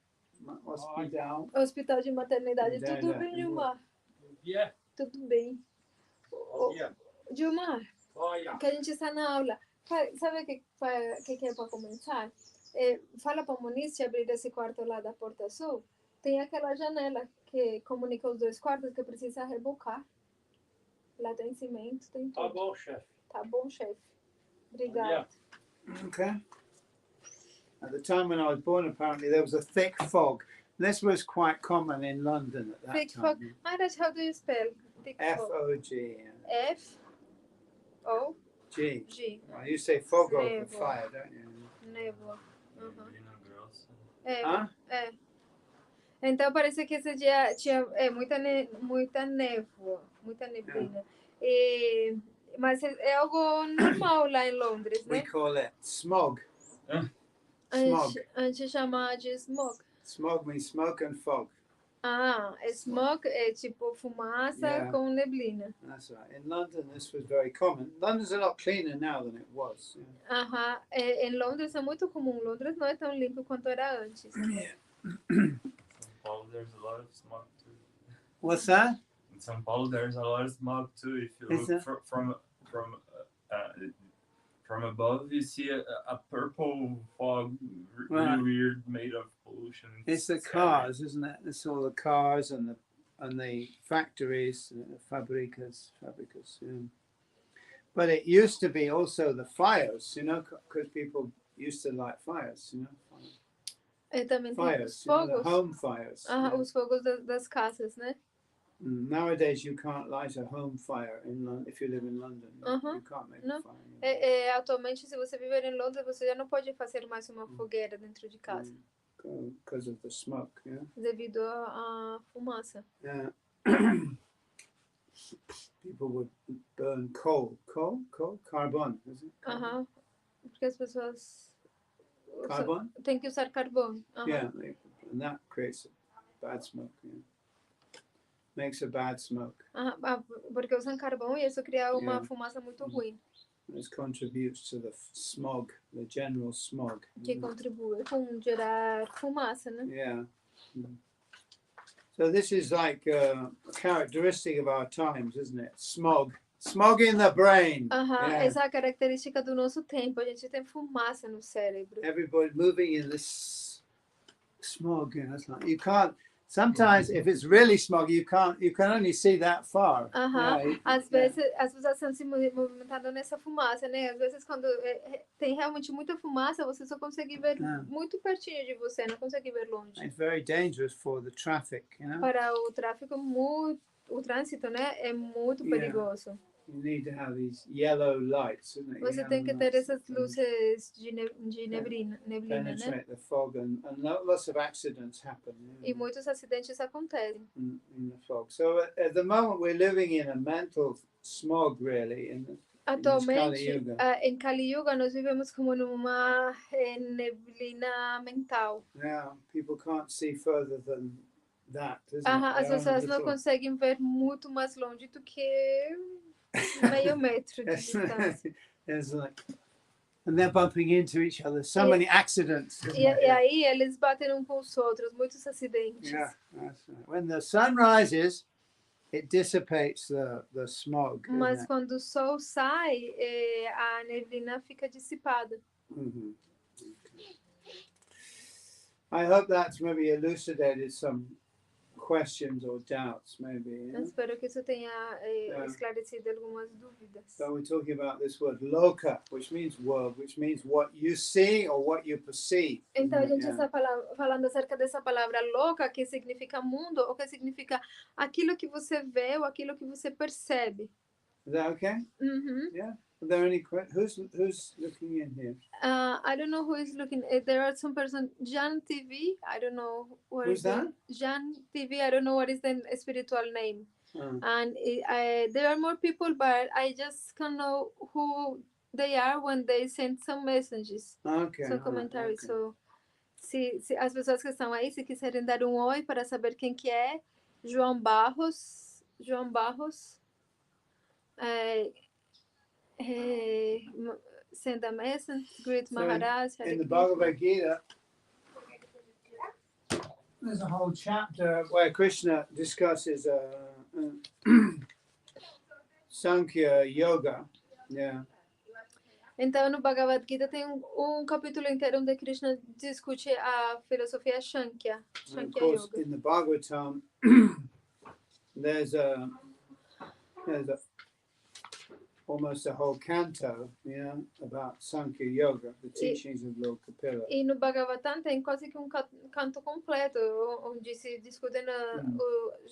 Hospital de maternidade. Tudo bem, Gilmar? Yeah. Tudo bem. Gilmar, que a gente está na aula. Sabe o que é para começar? Fala para a Moniz abrir esse quarto lá da Porta Sul. Tem aquela janela que comunica os dois quartos que precisa rebocar. Lá tem cimento, tem tudo. Tá bom, chefe. Tá bom, chefe. Obrigada. Yeah. Okay. At the time when I was born, apparently there was a thick fog. This was quite common in London at that Thick time. fog. Maharaj, how do you spell thick fog? F-O-G. F-O-G. G. Well, you say fog over fire, don't you? Névoa. Huh? Então parece que esse dia tinha muita névoa, muita neblina. Mas é algo normal lá em Londres, né? We call it smog. Smog. A gente chama de smog. Smog means smoke and fog. Smog é tipo fumaça com neblina. That's right. In London, this was very common. London's a lot cleaner now than it was. Yeah. Em Londres é muito comum. Londres não é tão limpo quanto era antes. Yeah. São Paulo, there's a lot of smog too. What's that? In São Paulo, there's a lot of smog too. If you look from above, you see a purple fog, really weird, made of pollution. It's the cars, isn't it? It's all the cars and the factories, fabricas. Yeah. But it used to be also the fires, you know, because people used to light fires, you know. Também fires, tem os fogos. The home fires. Os fogos das casas, né? Nowadays you can't light a home fire in London if you live in London. You can't make a fire. Atualmente, se você viver em Londres, você já não pode fazer mais uma fogueira dentro de casa. Because of the smoke, yeah. Devido à fumaça. Yeah. People would burn coal, carbon, is it? Porque as pessoas têm que usar carvão. Yeah, and that creates a bad smoke. Yeah. Makes a bad smoke. Porque usam carvão e isso cria uma fumaça muito ruim. This contributes to the smog, the general smog. Que contribui com gerar fumaça, né? Yeah. So this is like a characteristic of our times, isn't it? Smog in the brain. Essa é a característica do nosso tempo. A gente tem fumaça no cérebro. Everybody moving in this smog. Yeah, that's like, you can't. Sometimes, if it's really smog, you can only see that far. Às vezes, as pessoas estão se movimentando nessa fumaça, né? Às vezes, quando tem realmente muita fumaça, você só consegue ver muito pertinho de você, não consegue ver longe. It's very dangerous for the traffic, you know. Para o tráfego, o trânsito, né? É muito perigoso. You need to have these yellow lights, isn't it? Você tem que ter essas luzes de neblina, né? Penetrate the fog, and lots of accidents happen E muitos acidentes acontecem. in the fog. So at the moment we're living in a mental smog, really, in this Kali Atualmente, Yuga. em Kali Yuga, nós vivemos como numa neblina mental. Now people can't see further than that, isn't it? As They're on a pessoas não little- conseguem ver muito mais longe do que meio metro de distância. There's like, and they're bumping into each other. So many accidents. isn't E there? aí eles batem um com os outros, muitos acidentes. Yeah, that's right. When the sun rises, it dissipates the smog. isn't Mas it? quando o sol sai, a neblina fica dissipada. Mhm. I hope that's maybe elucidated some questions or doubts, maybe. Eu espero que isso tenha esclarecido algumas dúvidas. So we're talking about this word loka, which means world, which means what you see or what you perceive. Então a gente Yeah. está falando acerca dessa palavra louca, que significa mundo, ou que significa aquilo que você vê ou aquilo que você percebe. Is that okay? Uhum. Yeah. Are there any who's looking in here? I don't know who is looking. There are some person. Jan TV. I don't know what Who's is that? Jan TV. I don't know what is the spiritual name. Oh. And there are more people, but I just can't know who they are when they send some messages, Okay. some all right, commentaries. okay. So, se as pessoas que estão aí, se quiserem dar um oi para saber quem que é, João Barros. Send a message, greet So Maharaj. in the Bhagavad Gita, there's a whole chapter where Krishna discusses Sankhya Yoga. Yeah. Então, no Bhagavad Gita tem um capítulo inteiro onde Krishna discute a filosofia Shankhya, And of Shankhya course, Yoga. in the Bhagavatam, there's almost a whole canto, about Sankhya Yoga, the teachings of Lord Kapila. E no Bhagavatam tem quase que canto completo, onde se discute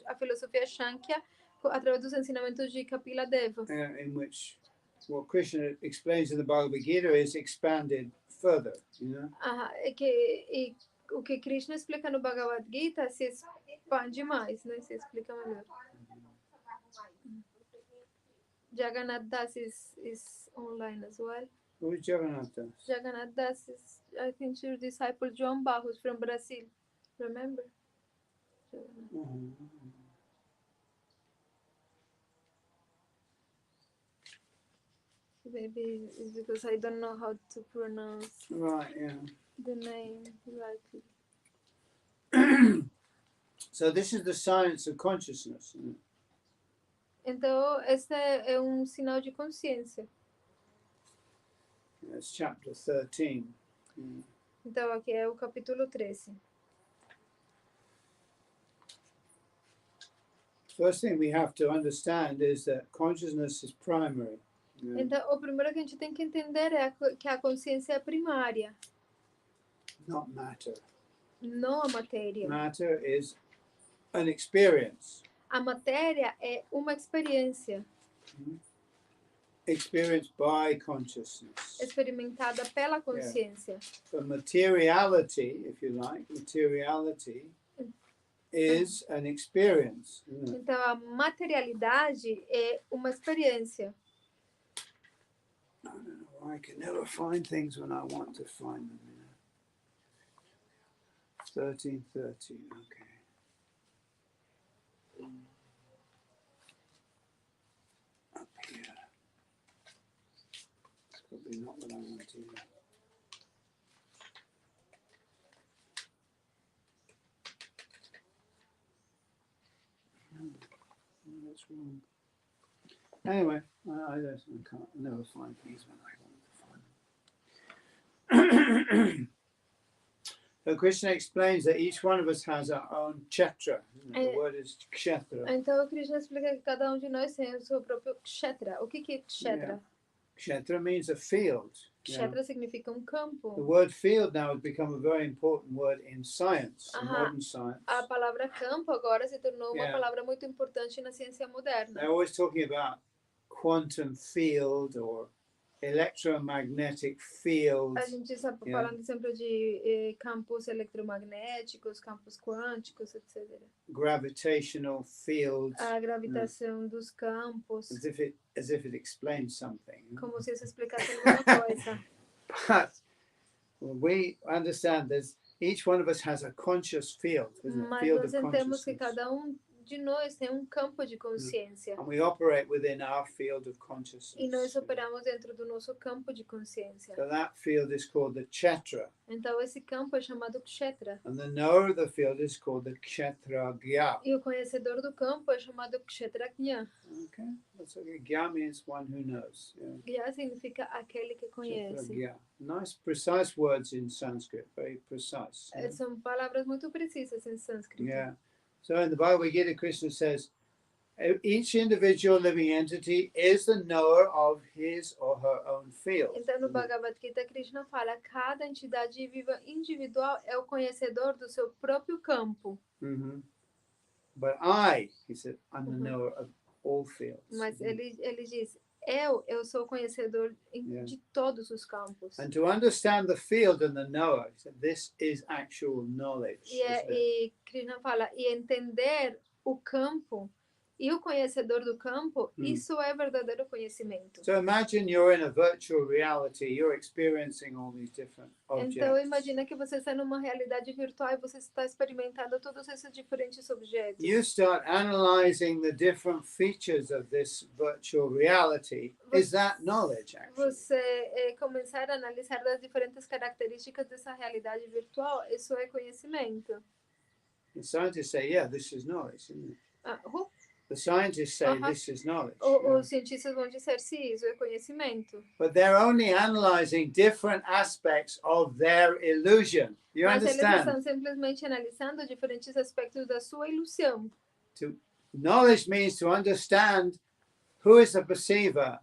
a filosofia Shankhya através dos ensinamentos de Kapila Deva. In which what Krishna explains in the Bhagavad Gita is expanded further, E o que Krishna explica no Bhagavad Gita se expande mais, né? Se explica melhor. Jagannath Das is online as well. Who is Jagannath Das? Jagannath Das is, I think, your disciple João Barros from Brazil. Remember? Mhm. Maybe it's because I don't know how to pronounce Right, yeah. the name rightly. So this is the science of consciousness. Então, esse é sinal de consciência. That's chapter 13. Então, aqui é o capítulo 13. First thing we have to understand is that consciousness is primary. Então, o primeiro que a gente tem que entender é que a consciência é primária, Not matter. não a matéria. Matter is an experience. A matéria é uma experiência Experienced by consciousness. experimentada pela consciência. So materiality, if you like, materiality is an experience. Isn't it? Então, a materialidade é uma experiência. I don't know why I can never find things when I want to find them. 13:13, okay. Up here. It's probably not what I want either. No, that's wrong. Anyway, I can't never find things when I want to find them. So Krishna explains that each one of us has our own kshetra. The word is kshetra. Então, Krishna explica que cada um de nós tem o seu próprio kshetra. O que é kshetra? Kshetra means a field. Kshetra significa The campo. word field now has become a very important word in science, in modern science. A palavra campo agora se tornou uma Yeah. palavra muito importante na ciência moderna. They're always talking about quantum field or electromagnetic field. A gente está falando sempre de campos eletromagnéticos, campos quânticos, etc. Gravitational field. A gravitação dos campos. As if it explains something. Como se isso explicasse alguma coisa. But we understand that each one of us has a conscious field, isn't it? Mas Field nós of entendemos que consciousness. cada de nós tem campo de consciência. And we operate within our field of consciousness. E nós operamos dentro do nosso campo de consciência. So that field is called the Chatra. Então esse campo é chamado Kshetra. And the knower of the field is called the Kshetragya. E o conhecedor do campo é chamado Kshetrajna. Okay, that's okay. Gya means one who knows. Gya significa aquele que conhece. Kshetragya. Nice, precise words in Sanskrit. Very precise. São palavras muito precisas em sânscrito. Yeah. So in the Bhagavad Gita, Krishna says, each individual living entity is the knower of his or her own field. Então no Bhagavad Gita, Krishna fala, cada entidade viva individual é o conhecedor do seu próprio campo. But he said, I'm the knower of all fields. Mas ele diz, eu sou o conhecedor de todos os campos. And to understand the field and the knower, he said, this is actual knowledge. E Krishna fala, e entender o campo e o conhecedor do campo, isso é verdadeiro conhecimento. So imagine you're in a virtual reality, you're experiencing all these different objects. Então imagina que você está numa realidade virtual e você está experimentando todos esses diferentes objetos. You start analyzing the different features of this virtual reality. Is that knowledge, actually? Você começar a analisar as diferentes características dessa realidade virtual, isso é conhecimento. The scientists say, yeah, this is knowledge, isn't it? The scientists say this is knowledge. Os cientistas vão dizer sim, isso é conhecimento. But they're only analyzing different aspects of their illusion. You Mas eles understand? estão simplesmente analisando diferentes aspectos da sua ilusão. Knowledge means to understand who is the perceiver,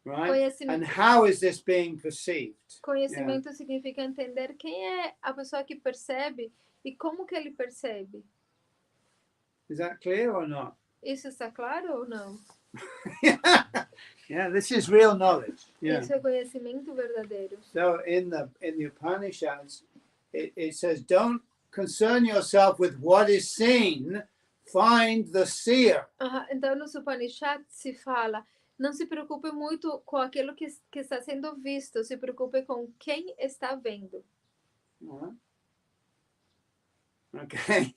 right? And how is this being perceived? Conhecimento significa entender quem é a pessoa que percebe e como que ele percebe. Is that clear or not? Isso está claro ou não? Yeah, this is real knowledge. Yeah. Isso é conhecimento verdadeiro. So in the Upanishads, it says, don't concern yourself with what is seen, find the seer. Então no Upanishads se fala, não se preocupe muito com aquilo que está sendo visto, se preocupe com quem está vendo. Okay,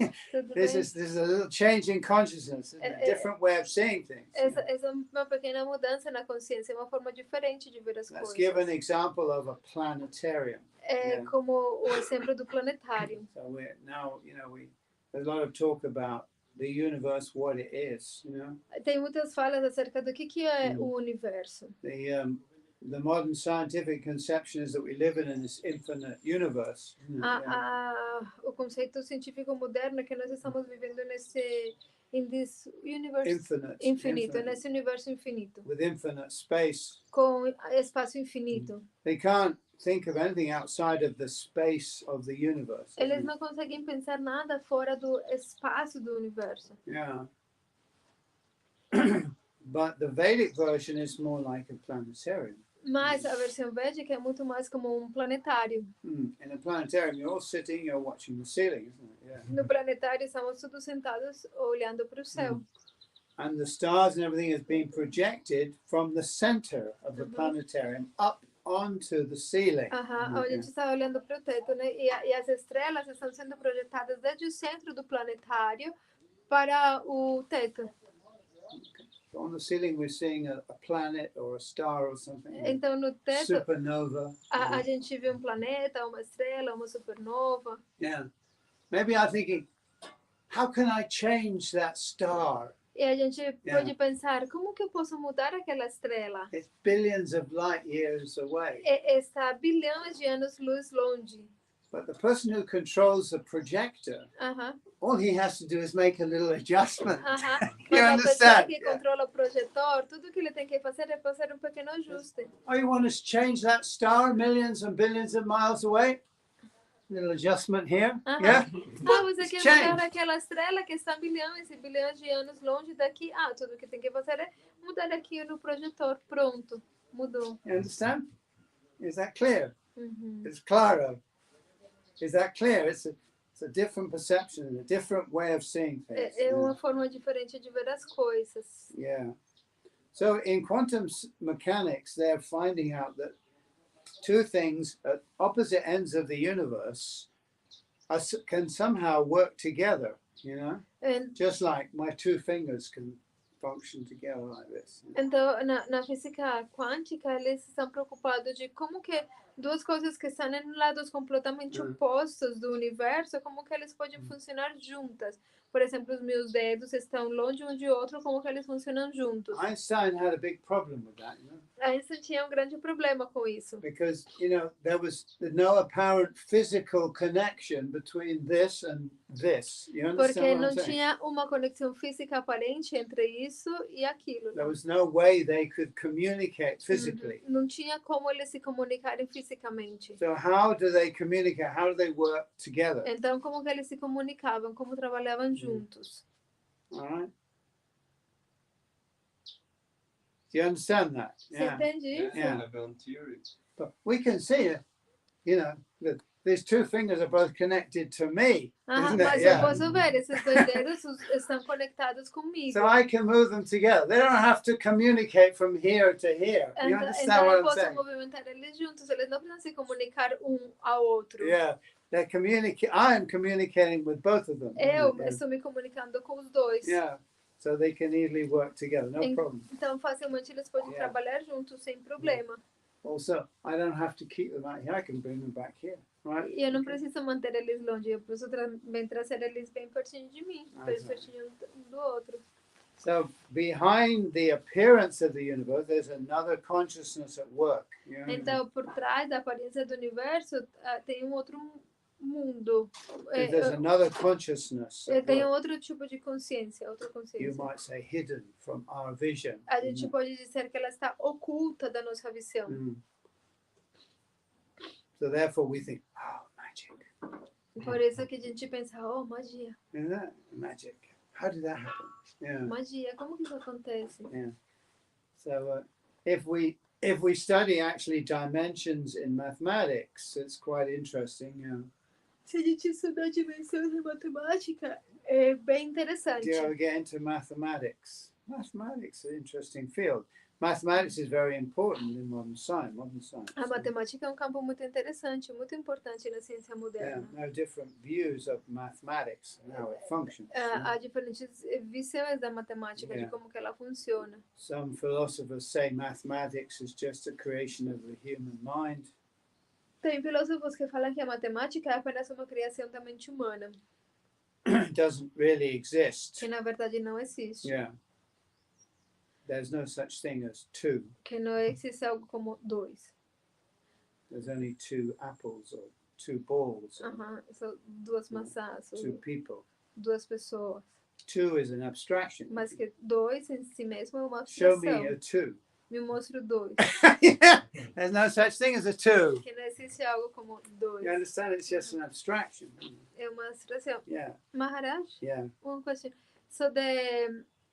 this is a little change in consciousness, a different way of seeing things. Essa é uma pequena mudança na consciência, uma forma diferente de ver as Let's coisas. give an example of a planetarium. Como o exemplo do planetário. So now, there's a lot of talk about the universe, what it is, Tem muitas falas acerca do que é o universo. The modern scientific conception is that we live in this infinite universe. O conceito científico moderno é que nós estamos vivendo nesse universo infinito, nesse universo infinito. With infinite space. Com espaço infinito. They can't think of anything outside of the space of the universe. Eles não conseguem pensar nada fora do espaço do universo. Yeah. But the Vedic version is more like a planetarium. Mas a versão védica é muito mais como planetário. In a planetarium, you're all sitting, you're watching the ceiling, isn't it? Yeah. No planetário, estamos todos sentados olhando para o céu. And the stars and everything is being projected from the center of the planetarium up onto the ceiling. A gente está olhando para o teto, né? E as estrelas estão sendo projetadas desde o centro do planetário para o teto. On the ceiling, we're seeing a planet or a star or something. Então no teto, supernova. A gente vê planeta, uma estrela, uma supernova. Yeah. Maybe I'm thinking, how can I change that star? E a gente pode pensar, como que eu posso mudar aquela estrela? It's billions of light years away. Está bilhões de anos-luz longe. But the person who controls the projector, all he has to do is make a little adjustment. You understand? A pessoa que controla o projetor, tudo que ele tem que fazer é fazer pequeno ajuste. Oh, you want to change that star millions and billions of miles away? Little adjustment here. Aham. Yeah. Ah, você quer Change. mudar aquela estrela que está bilhões e bilhões de anos longe daqui? Ah, tudo que tem que fazer é mudar aqui no projetor. Pronto, mudou. You understand? Is that clear? Uhum. It's claro. Is that clear? It's a different perception, a different way of seeing things. É uma forma diferente de ver as coisas. Yeah. So in quantum mechanics, they're finding out that two things at opposite ends of the universe can somehow work together, you know? And, Just like my two fingers can function together like this. então, na física quântica, eles estão preocupados de como que duas coisas que estão em lados completamente opostos do universo, como que eles podem funcionar juntas. Por exemplo, os meus dedos estão longe um de outro, como que eles funcionam juntos. Einstein had a big problem with that, you know? Einstein tinha grande problema com isso. Because, you know, there was no apparent physical connection between this and this. You understand Porque what I'm não saying? tinha uma conexão física aparente entre isso e aquilo. There was no way they could communicate physically. Não tinha como eles se comunicarem fisicamente. So how do they communicate? How do they work together? Então, como que eles se comunicavam? Como trabalhavam juntos? All right. Do you understand that? Você entende Yeah, isso? Yeah. I have on theory. But we can see, you know, that these two fingers are both connected to me. Ah, Isn't it? mas Yeah. eu posso ver, esses dois dedos estão conectados comigo. So I can move them together. They don't have to communicate from here to here. You understand Então what eu I'm posso saying? movimentar eles juntos, eles não precisam se comunicar um ao outro. Yeah, I am communicating with both of them. Eu Yeah. estou me comunicando com os dois. Yeah, so they can easily work together, no problem. Então facilmente eles podem Yeah. trabalhar juntos sem problema. Also, I don't have to keep them out here. I can bring them back here, right? E eu não preciso manter eles longe, eu preciso também trazer eles bem pertinho de mim, bem Exato. pertinho um do outro. So behind the appearance of the universe, there's another consciousness at work. You know? Então, por trás da aparência do universo, tem um outro mundo. There's another consciousness at Tem um work. outro tipo de consciência, outra You consciência. might say hidden from our vision. A gente pode dizer que ela está oculta da nossa visão. Mm. So therefore we think, oh, magic. Por isso que a gente pensa, oh, magia, Isn't that magic? How did that happen? Yeah. magia, como que isso acontece? So if we study actually dimensions in mathematics, it's quite interesting. Yeah. Se a gente estudar dimensões em matemática, é bem interessante. Do you ever get into mathematics? Mathematics is an interesting field. Mathematics is very important in modern science. A matemática é um campo muito interessante, muito importante na ciência Yeah, moderna. there are different views of mathematics and how it functions. Há diferentes visões da matemática, de Yeah. como que ela funciona. Some philosophers say mathematics is just a creation of the human mind. Tem filósofos que falam que a matemática é apenas uma criação da mente humana, It doesn't really exist. que na verdade não existe. Yeah. There's no such thing as two. Que não existe algo como dois. There's only two apples or two balls or São duas maçãs, ou two people. duas pessoas. Two is an abstraction. Mas que dois em si mesmo é uma Show me abstração. a two. Me mostra o dois. Yeah, there's no such thing as a two. Que não existe algo como dois. You understand? It's just an abstraction. É uma abstração. Yeah, Maharaj, yeah. one question. So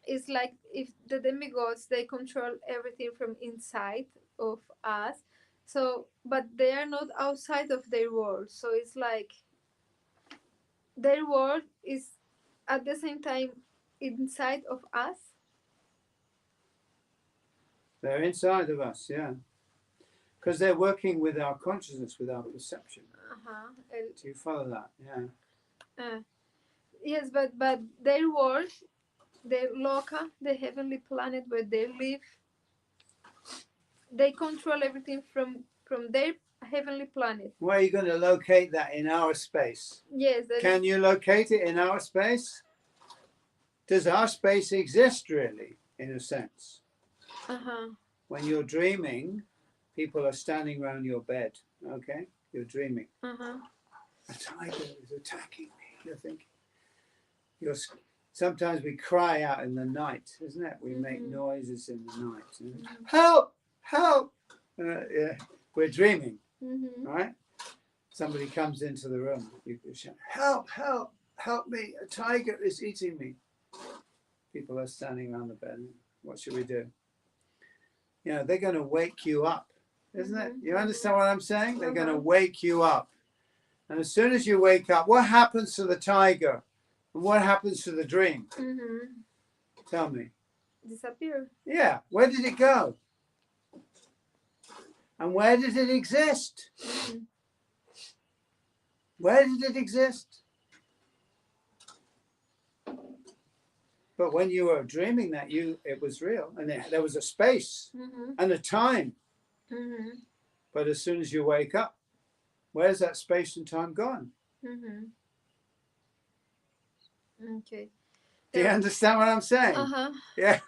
it's like if the demigods, they control everything from inside of us. So, but they are not outside of their world. So it's like their world is at the same time inside of us. They're inside of us, yeah. Because they're working with our consciousness, with our perception. Do you follow that? Yeah. Yes, but their world, the Loka, the heavenly planet where they live, they control everything from their heavenly planet. Where are you going to locate that in our space? Yes. Can you locate it in our space? Does our space exist really, in a sense? When you're dreaming, people are standing around your bed, okay? You're dreaming. A tiger is attacking me, you're thinking. Sometimes we cry out in the night, isn't it? We make noises in the night. Help! Help! Yeah, we're dreaming, right? somebody comes into the room, you shout, help, help, help me, a tiger is eating me. People are standing around the bed. What should we do? You know, they're going to wake you up, isn't it? You understand what I'm saying? They're going to wake you up. And as soon as you wake up, what happens to the tiger? And what happens to the dream? Tell me. Disappear. Yeah, where did it go? And where did it exist? Where did it exist? But when you were dreaming that, it was real, and there was a space and a time. But as soon as you wake up, where's that space and time gone? Okay. Do you understand what I'm saying? Yeah.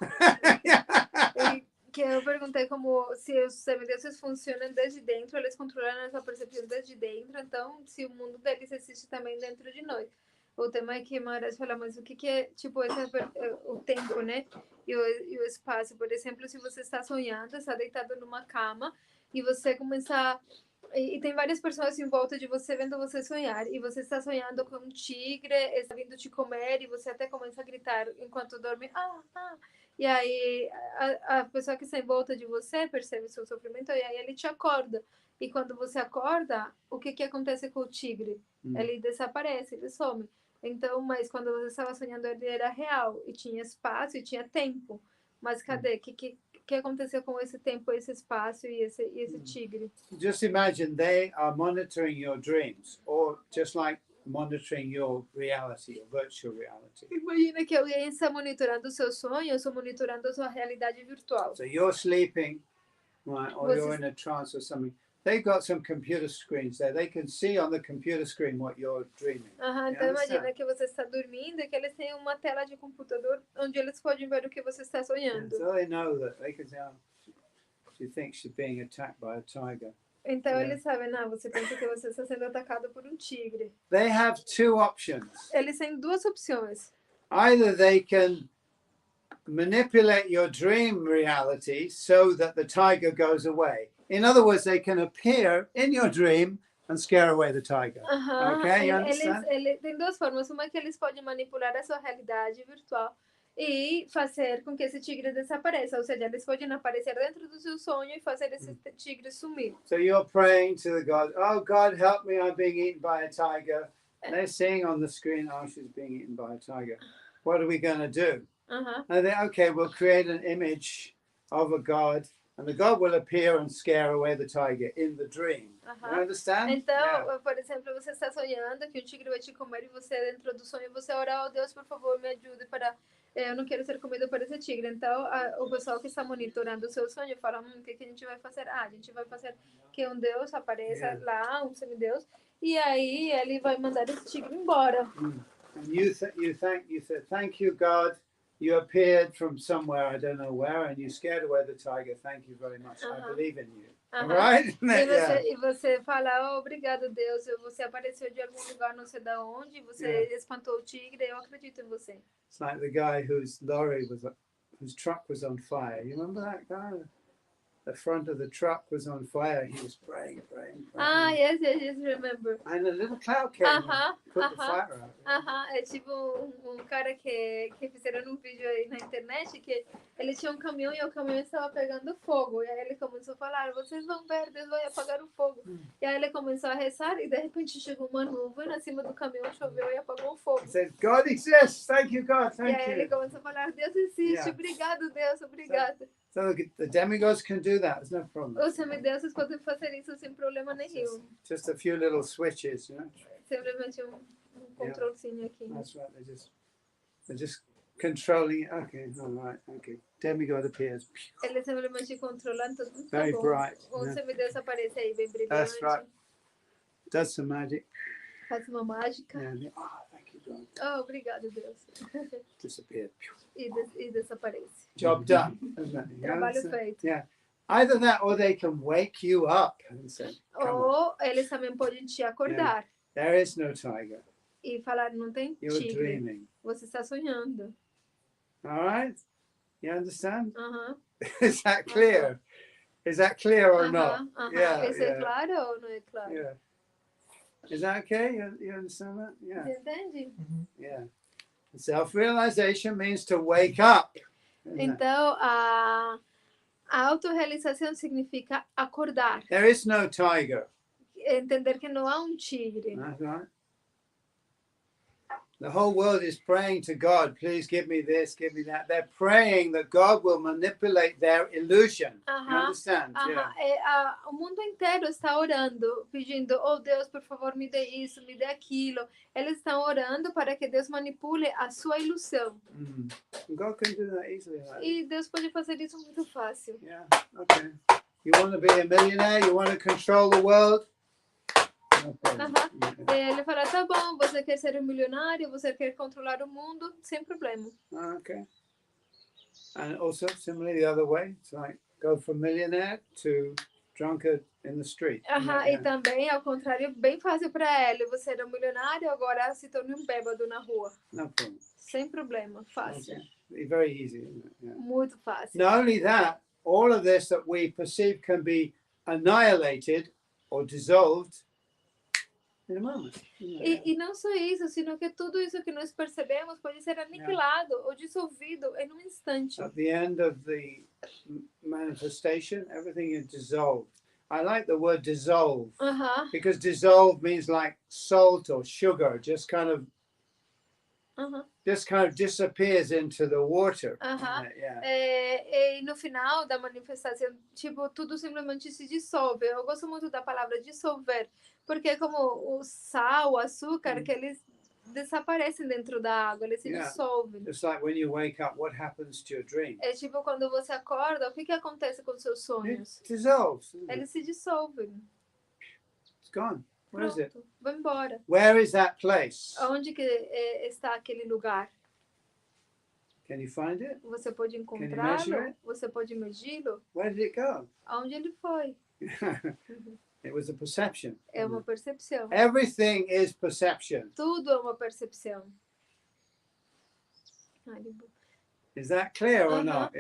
Que eu perguntei como se os semideuses funcionam desde dentro, eles controlam a nossa percepção desde dentro, então se o mundo deles existe também dentro de nós. O tema é que Maharaj fala, mas o que é, tipo, o tempo, né? E o espaço. Por exemplo, se você está sonhando, está deitado numa cama e você começa... E tem várias pessoas em volta de você vendo você sonhar. E você está sonhando com um tigre, está vindo te comer e você até começa a gritar enquanto dorme. E aí a pessoa que está em volta de você percebe o seu sofrimento e aí ele te acorda. E quando você acorda, o que acontece com o tigre? Ele desaparece, ele some. Então, mas quando você estava sonhando, ele era real. E tinha espaço e tinha tempo. Mas cadê? O que aconteceu com esse tempo, esse espaço e esse tigre? Just imagine they are monitoring your dreams, or just like monitoring your reality, your virtual reality. Imagina que alguém está monitorando seus sonhos ou monitorando sua realidade virtual. So you're sleeping, right, or you're in a trance or something. They've got some computer screens there. They can see on the computer screen what you're dreaming. Então imagina que você está dormindo e que eles têm uma tela de computador onde eles podem ver o que você está sonhando. So they know that they can say, she thinks she's being attacked by a tiger. Então eles sabem, você pensa que você está sendo atacado por um tigre. They have two options. Eles têm duas opções. Either they can manipulate your dream reality so that the tiger goes away. In other words, they can appear in your dream and scare away the tiger. Okay, you understand? Tem duas formas. Uma é que eles podem manipular a sua realidade virtual e fazer com que esse tigre desapareça. Ou seja, eles podem aparecer dentro do seu sonho e fazer esse tigre sumir. So you're praying to the God, oh God, help me, I'm being eaten by a tiger. And they're seeing on the screen, oh, she's being eaten by a tiger. What are we going to do? And they, okay, we'll create an image of a God. And the God will appear and scare away the tiger in the dream. You understand? Então, por exemplo, você está sonhando que um tigre vai te comer e você dentro do sonho você ora, oh Deus, por favor, me ajude para eu não quero ser comido por esse tigre. Então, o pessoal que está monitorando o seu sonho fala, o que a gente vai fazer? A gente vai fazer que um Deus apareça lá, um semideus, e aí ele vai mandar esse tigre embora. And you said, thank you, God. You appeared from somewhere, I don't know where, and you scared away the tiger. Thank you very much. I believe in you. Right? E você fala, oh, obrigado, Deus. Você apareceu de algum lugar, não sei de onde. Você espantou o tigre. Eu acredito em você. It's like the guy whose truck was on fire. You remember that guy? The front of the truck was on fire. He was praying. Yes, remember. And a little cloud came and put the fire out. É tipo um cara que fizeram um vídeo aí na internet que ele tinha um caminhão e o caminhão estava pegando fogo. E aí ele começou a falar, vocês vão ver, Deus vai apagar o fogo. E aí ele começou a rezar e de repente chegou uma nuvem acima do caminhão, choveu e apagou o fogo. He said, God exists. Thank you, God. Thank you. E aí ele começou a falar, Deus existe. Obrigado, Deus. Obrigado. So the demigods can do that. There's no problem. Os semideuses podem fazer isso sem problema nenhum. Just a few little switches, you know. Simplesmente controlezinho aqui. That's right. They're just controlling. Okay, all right. Okay. Demigod appears. Ele simplesmente controla tudo. Very bright. Semideus aparece aí bem brilhante. That's right. Does some magic. Faz uma mágica. And thank you, God. Oh, obrigado, Deus. Disappeared. E desaparece. Job done, isn't it? Trabalho feito. Yeah. Either that or they can wake you up and say, Ou eles também podem te acordar. There is no tiger. E falar, não tem You're tigre. dreaming. Você está sonhando. All right? You understand? Is that clear? Is that clear or not? Isso é claro ou não é claro? Yeah. Is that okay? You understand that? Yeah. Você entende? Yeah. Self-realization means to wake up. isn't it? Então, a autorrealização significa acordar. There is no tiger. Entender que não há um tigre. That's right. The whole world is praying to God, please give me this, give me that. They're praying that God will manipulate their illusion. You understand? Yeah. O mundo inteiro está orando, pedindo, oh Deus, por favor, me dê isso, me dê aquilo. Eles estão orando para que Deus manipule a sua ilusão. God can do that easily. Right? E Deus pode fazer isso muito fácil. Yeah, okay. You want to be a millionaire? You want to control the world? No problem. Ele fala, tá bom, você quer ser um milionário, você quer controlar o mundo, sem problema. Okay. And also, similarly, the other way, it's like go from millionaire to drunkard in the street. E também, ao contrário, bem fácil para ele. Você era um milionário, agora se torna um bêbado na rua. No problem. Sem problema, fácil. Okay. Very easy, isn't it? Yeah. Muito fácil. Not only that, all of this that we perceive can be annihilated or dissolved in a moment. E não só isso, sino que tudo isso que nós percebemos pode ser aniquilado ou dissolvido em um instante. At the end of the manifestation, everything is dissolved. I like the word dissolve because dissolve means like salt or sugar, just kind of disappears into the water. E no final da manifestação, tipo, tudo simplesmente se dissolve. Eu gosto muito da palavra dissolver, porque é como o sal, o açúcar, que eles desaparecem dentro da água, eles se dissolvem. It's like when you wake up, what happens to your dream? É tipo quando você acorda, o que acontece com seus sonhos? It dissolves. Eles se dissolvem. It's gone. Where is it? Pronto, vai embora. Where is that place? Onde que está aquele lugar? Can you find it? Você pode measure encontrá-lo? it? Você pode medi-lo? Where did it go? Aonde ele foi? It was a perception. É uma percepção. Everything is perception. Tudo é uma percepção. Is that clear or not?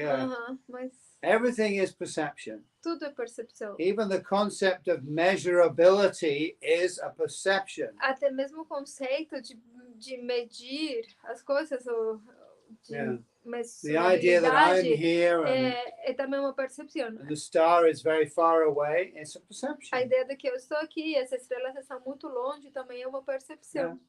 Mas Everything is perception. tudo é percepção. Even the concept of measurability is a perception. Até mesmo o conceito de medir as coisas, ou de The idea that I'm mensurabilidade, here and é também uma percepção. the star is very far away, it's a perception. A ideia de que eu estou aqui e essa estrela está muito longe também é uma percepção.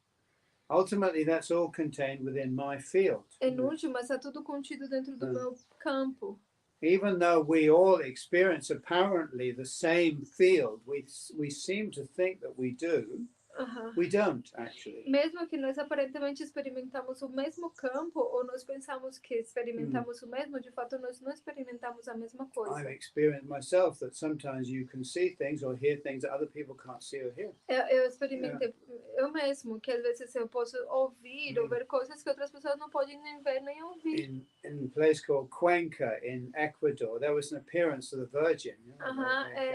Ultimately, that's all contained within my field. Em último, está tudo contido dentro do meu campo. Even though we all experience apparently the same field, we seem to think that we do. We don't actually. Mesmo que nós aparentemente experimentamos o mesmo campo, ou nós pensamos que experimentamos o mesmo, de fato nós não experimentamos a mesma coisa. I've experienced myself that sometimes you can see things or hear things that other people can't see or hear. Eu experimentei eu mesmo, que às vezes eu posso ouvir ou ver coisas que outras pessoas não podem nem ver nem ouvir. In a place called Cuenca in Ecuador, there was an appearance of the Virgin.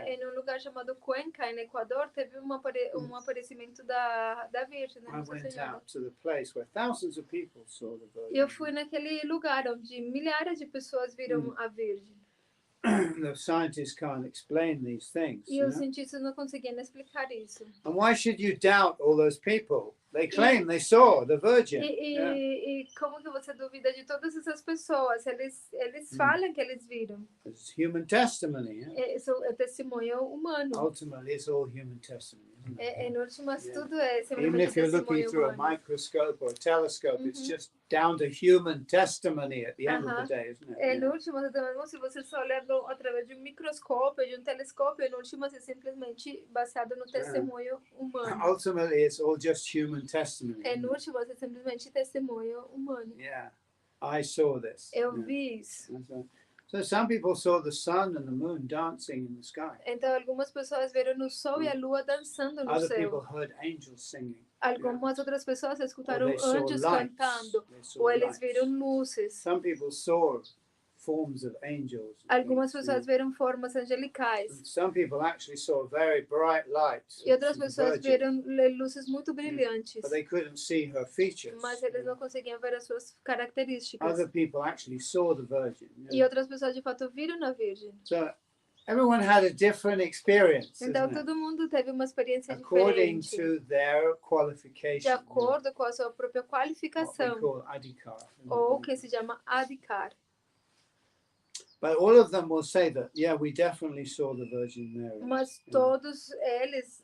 Em um lugar chamado Cuenca, em Equador, teve um aparecimento da Virgem, da I Nossa went Senhora. out to the place where thousands of people saw the Virgin. E eu fui naquele lugar onde milhares de pessoas viram a Virgem. The scientists can't explain these things. E os cientistas não conseguiam explicar isso. And why should you doubt all those people? They claim they saw the Virgin. E como que você duvida de todas essas pessoas? Eles falam que eles viram. It's human testimony. Isso é testemunho humano. Ultimately, it's all human testimony. Isn't it? Em últimas, tudo é Even simplesmente if you're looking testemunho through a humano. microscope or a telescope, it's just down to human testimony at the end of the day, isn't it? Em últimas, também, se você está olhando através de um microscópio, de um telescópio, em últimas, é simplesmente baseado no testemunho humano. Ultimately, it's all just human testimony. Em últimas, é simplesmente testemunho humano. Yeah, I saw this. Eu vi isso. So some people saw the sun and the moon dancing in the sky. Então, algumas pessoas viram o sol e a lua dançando no Other people céu. heard angels singing. Algumas outras pessoas escutaram Or they saw anjos lights. cantando. They saw Ou eles lights. viram luzes. Some people saw forms of angels. and Algumas things, pessoas viram formas angelicais. Some people actually saw very bright lights. E outras of the pessoas Virgin, viram luzes muito brilhantes. but they couldn't see her features. Mas eles não conseguiam ver as suas características. Other people actually saw the Virgin. E outras pessoas, de fato, viram na Virgem. So everyone had a different experience, Então isn't it? todo mundo teve uma experiência According diferente, to their de qualification. acordo com a sua própria What we qualificação, call adhikar. ou que se chama adhikar. But all of them will say that, yeah, we definitely saw the Virgin Mary. Mas todos eles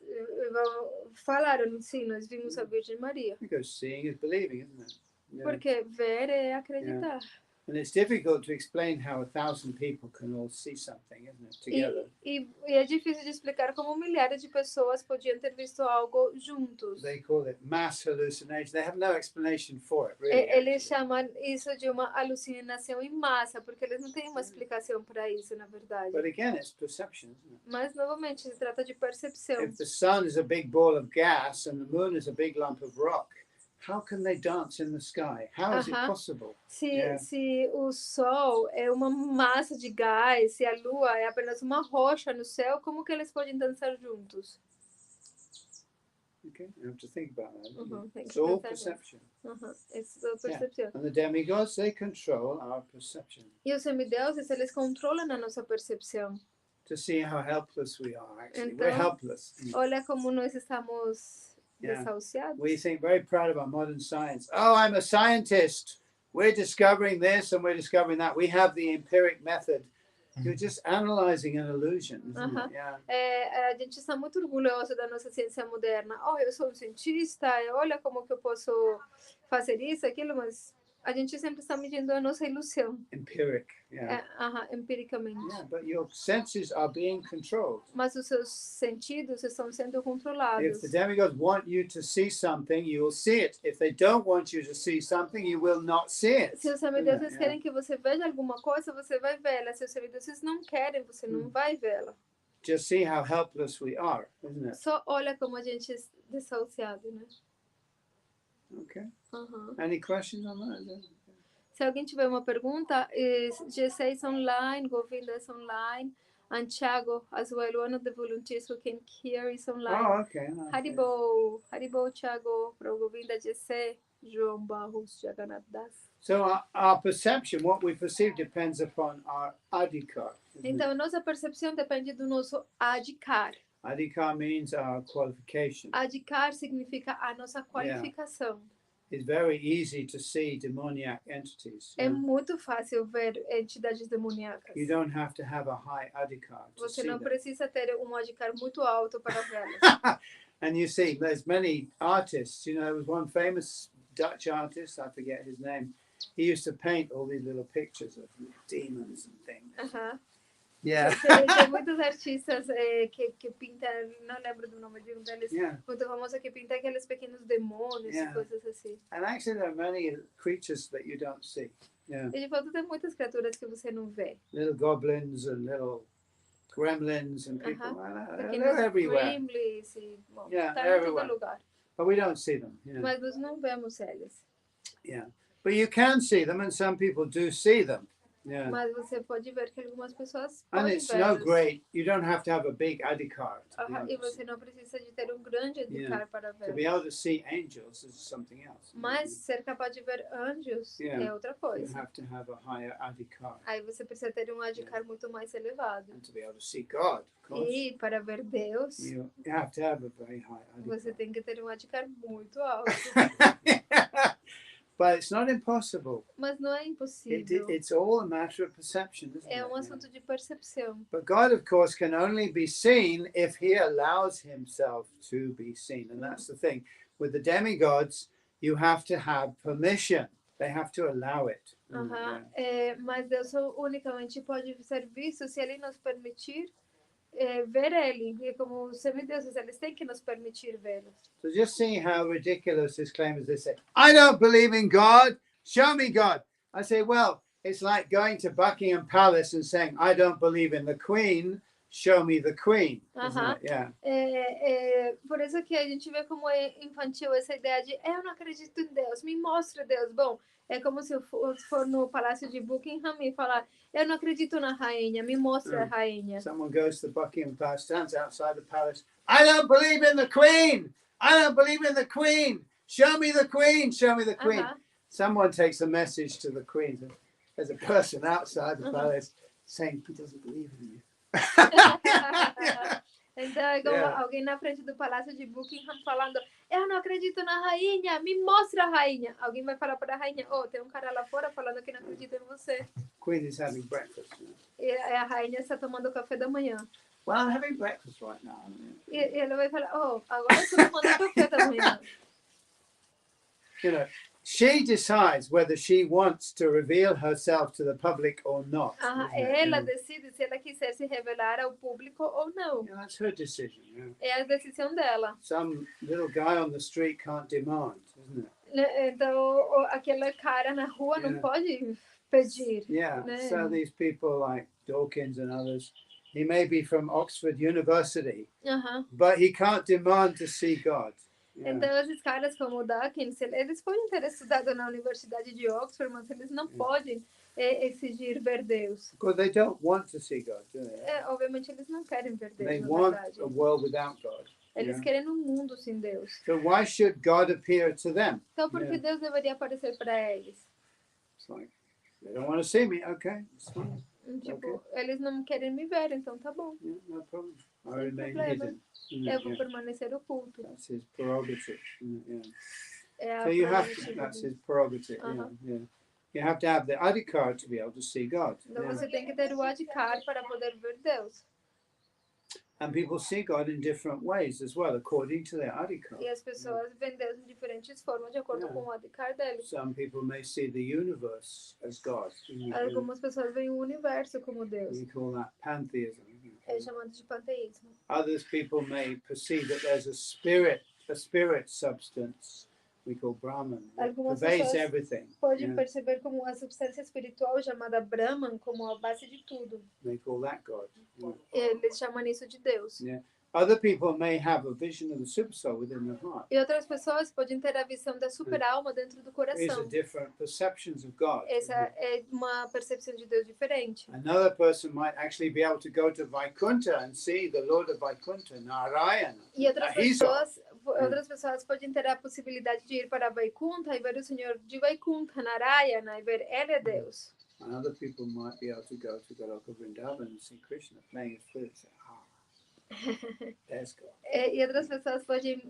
falaram, sim, nós vimos a Virgem Maria. Because seeing is believing, isn't it? Yeah. Porque ver é acreditar. And it's difficult to explain how 1,000 people can all see something, isn't it? Together. E é difícil de explicar como milhares de pessoas podiam ter visto algo juntos. They call it mass hallucination. They have no explanation for it, really. Eles chamam isso de uma alucinação em massa, porque eles não têm uma explicação para isso, na verdade. But again, it's perception, isn't it? Mas, novamente, se trata de percepção. If the sun is a big ball of gas and the moon is a big lump of rock, how can they dance in the sky? How is it possible? Se o Sol é uma massa de gás, se a Lua é apenas uma rocha no céu, como que eles podem dançar juntos? Okay, you have to think about that. Tem It's que all pensar perception. Isso é percepção. And the demigods, they control our perception E os semideuses, eles controlam a nossa percepção. to see how helpless we are, actually. Então, We're helpless. Olha como nós estamos Yeah. desahuciados. We think very proud about modern science. Oh, I'm a scientist. We're discovering this and we're discovering that. We have the empiric method. You're just analyzing an illusion, isn't it? Yeah. A gente está muito orgulhoso da nossa ciência moderna. Oh, eu sou um cientista, olha como que eu posso fazer isso, aquilo, mas a gente sempre está medindo a nossa ilusão. Empiric, yeah. Empiricamente. Yeah, but your senses are being controlled. Mas os seus sentidos estão sendo If controlados. the demigods want you to see something, you will see it. If they don't want you to see something, you will not see it. Se os semideuses querem que você veja alguma coisa, você vai vê-la. Se os semideuses não querem, você não vai vê-la. Just see how helpless we are, isn't it? Só olha como a gente é desahuciado, né? Okay. Any questions on that? Se alguém tiver uma pergunta, G6 online, Govinda is online, and Thiago as well, one of the volunteers who can hear is online. Oh, okay. Haribo, Thiago, pro Govinda G6, João Barros, Jagannath Das. So our perception, what we perceive, depends upon our adhikar. Então, nossa percepção depende do nosso adhikar. Adhikar means our qualification. Adhikar significa a nossa qualificação. It's very easy to see demoniac entities. É muito fácil ver entidades demoníacas. You don't have to have a high adhikar to Você see não them. precisa ter um adhikar muito alto para vê-las. And you see, there's many artists. You know, there was one famous Dutch artist, I forget his name. He used to paint all these little pictures of demons and things. Yeah. Tem muitos artistas que pintam, não lembro do nome de um deles, muito famoso, que pinta aqueles pequenos demônios e coisas assim. And actually, there are many creatures that you don't see. Yeah. E de fato tem muitas criaturas que você não vê. Little goblins and little gremlins and people like that. They're Pequenos everywhere. gremlins e, bom, Yeah, tá em todo everywhere. lugar. But we don't see them. Yeah. Mas nós não vemos eles. Yeah. But you can see them, and some people do see them. Yeah. Mas você pode ver que algumas pessoas And podem it's no vê-los. great. You don't have to have a big adhikar to be able E to see. você não precisa de ter um grande adhikar para To be ver. able to see angels is something else. Mas ser capaz de ver anjos é outra You coisa. have to have a higher adhikar. Aí você precisa ter um adhikar muito mais elevado. And to be able to see God, of course, E para ver Deus, you have to have a very high você adhikar. tem que ter um adhikar muito alto. But it's not impossible. Mas não é impossível. It's all a matter of perception, isn't É it? assunto de percepção. But God, of course, can only be seen if He allows Himself to be seen. And that's the thing. With the demigods, you have to have permission. They have to allow it. Mas Deus unicamente pode ser visto se Ele nos permitir ver Ele. E como os semideuses, eles têm que nos permitir vê-los. So just see how ridiculous this claim is. They say, I don't believe in God. Show me God. I say, well, it's like going to Buckingham Palace and saying, I don't believe in the Queen. Show me the Queen. Isn't it? Yeah. Por isso que a gente vê como é infantil essa ideia de eu não acredito em Deus, me mostra Deus. Bom, é como se eu for no Palácio de Buckingham e falar, eu não acredito na rainha, me mostra a rainha. Someone goes to the Buckingham Palace, stands outside the palace. I don't believe in the Queen. I don't believe in the Queen. Show me the Queen. Show me the Queen. Someone takes a message to the Queen. There's a person outside the palace saying he doesn't believe in you. Então é como Yeah. alguém na frente do palácio de Buckingham falando: eu não acredito na rainha, me mostra a rainha. Alguém vai falar para a rainha: tem um cara lá fora falando que não acredita em você. Queen is having breakfast. E a rainha está tomando café da manhã. Well, I'm having breakfast right now. E ela vai falar: agora eu estou tomando café da manhã. You know, she decides whether she wants to reveal herself to the public or not. Ela decide se ela quiser se revelar ao público ou não. Yeah, that's her decision. Yeah. É a decisão dela. Some little guy on the street can't demand, isn't it? Então, aquele cara na rua não pode pedir. Yeah. Né? So these people like Dawkins and others, he may be from Oxford University, but he can't demand to see God. Yeah. Então, esses caras como o Dawkins, eles podem ter estudado na Universidade de Oxford, mas eles não podem exigir ver Deus. Because they don't want to see God, do they? Obviamente, eles não querem ver Deus, They na want verdade. a world without God. Eles querem um mundo sem Deus. So why should God appear to them? Então, por que Deus deveria aparecer para eles? It's like, they don't want to see me, okay, it's fine. Tipo, eles não querem me ver, então tá bom. Yeah, no problem. I Sem remain problema. hidden. Eu vou permanecer oculto. That's his prerogative. Yeah. É a So you have to, prerrogativa that's dele. his prerogative. Yeah. You have to have the adhikar to be able to see God. Então Yeah. você tem que ter o adhikar para poder ver Deus. And people see God in different ways as well, according to their adhikar. E as pessoas veem Deus de diferentes formas, de acordo com o adhikar deles. Some people may see the universe as God. Algumas pessoas veem o universo como Deus. We call that pantheism. É chamado de panteísmo. Others people may perceive that there's a spirit substance we call Brahman that Algumas pervades pessoas everything. podem perceber como a substância espiritual chamada Brahman como a base de tudo. They call that God. Eles chamam isso de Deus. Other people may have a vision of the supersoul within the heart. E outras pessoas podem ter a visão da super-alma dentro do These coração. are different perceptions of God. Essa é uma percepção de Deus diferente. Another person might actually be able to go to Vaikuntha and see the Lord of Vaikuntha, Narayana. E outras Ahimsa. pessoas podem ter a possibilidade de ir para Vaikuntha e ver o Senhor de Vaikuntha, Narayana, e ver Ele é Deus. And other people might be able to go to Goloka Vrindavan and see Krishna playing his flute and say, there's God. E outras pessoas podem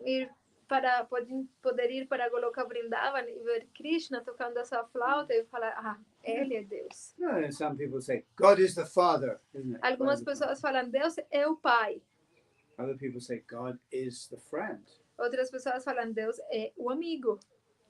poder ir para Goloka Vrindavan e ver Krishna tocando a sua flauta e falar, Ele é Deus. No, some people say, God is the Father, isn't it? Algumas pessoas falam, Deus é o Pai. Other people say, God is the friend. Outras pessoas falam, Deus é o amigo.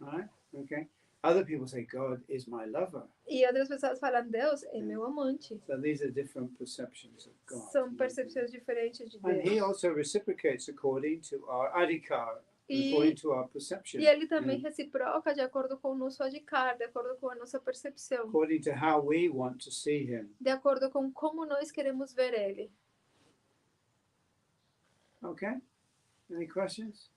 All right? Okay. Other people say, God is my lover. E outras pessoas falam, Deus é meu amante. So these are different perceptions of God. São percepções diferentes de And He Deus. also reciprocates according to our adhikar, according to our perception. E Ele também reciproca de acordo com o nosso adhikar, de acordo com a nossa percepção. According to how we want to see Him. De acordo com como nós queremos ver Ele. Okay? Any questions?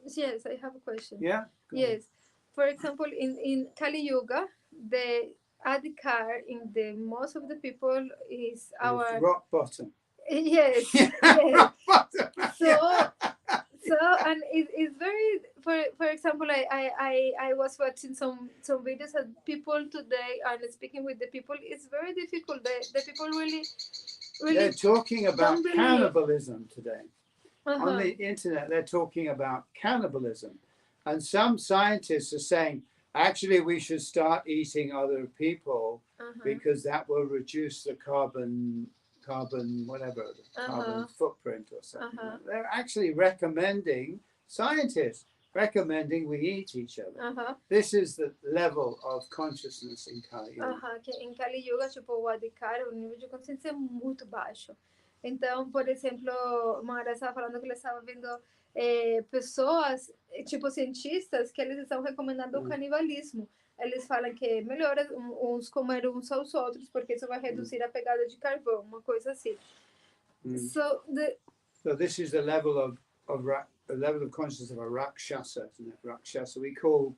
Yes, I have a question. Yeah? Go Yes. For example, in Kali Yuga, the adhikar in the most of the people is on. our... It's rock bottom. Yes. yes. Rock bottom. So and it's very for example I was watching some videos of people today and speaking with the people. It's very difficult. The people really They're talking about don't believe. cannibalism today. On the internet, they're talking about cannibalism. And some scientists are saying, actually, we should start eating other people because that will reduce the carbon footprint or something. They're actually recommending, scientists recommending we eat each other. This is the level of consciousness in Kali Yuga. Que em Kali Yuga, tipo, o adhikar, o nível de consciência é muito baixo. Então, por exemplo, o Maharaj estava falando que ele estava vendo pessoas, tipo cientistas, que eles estão recomendando o canibalismo. Eles falam que é melhor uns comer uns aos outros, porque isso vai reduzir a pegada de carvão, uma coisa assim. So this is the level of consciousness of a rakshasa, isn't it? Rakshasa. We call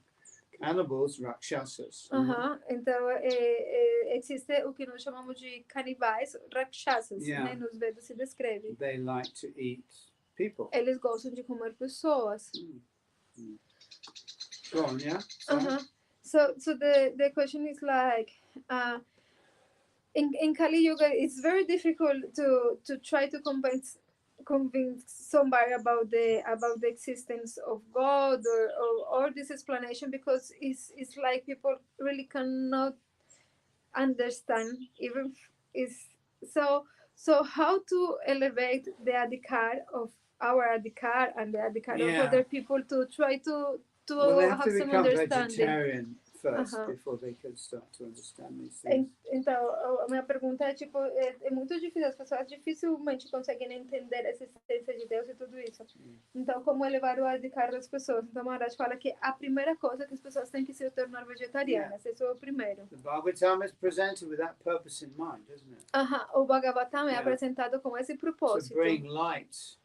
cannibals rakshasas. Então, existe o que nós chamamos de canibais, rakshasas, né? Nos Vedas se descreve. They like to eat people. Eles gostam de comer pessoas. Go on, yeah? So the question is like, in Kali Yuga, it's very difficult to try to convince somebody about the existence of God or this explanation, because it's like people really cannot understand even is so how to elevate the adhikar of our adhikar and the adhikar of other people to try to well, they have to some become understanding. vegetarian first Uh-huh. before they can start to understand these things. Então, a minha pergunta é, tipo, é muito difícil, as pessoas dificilmente conseguem entender essa existência de Deus e tudo isso. Então, como elevar o adhikar das pessoas? Então, Maharaj fala que a primeira coisa que as pessoas têm que se tornar vegetarianas, esse é o primeiro. The Bhagavatam is presented with that purpose in mind, isn't it? O Bhagavatam é apresentado com esse propósito. To bring light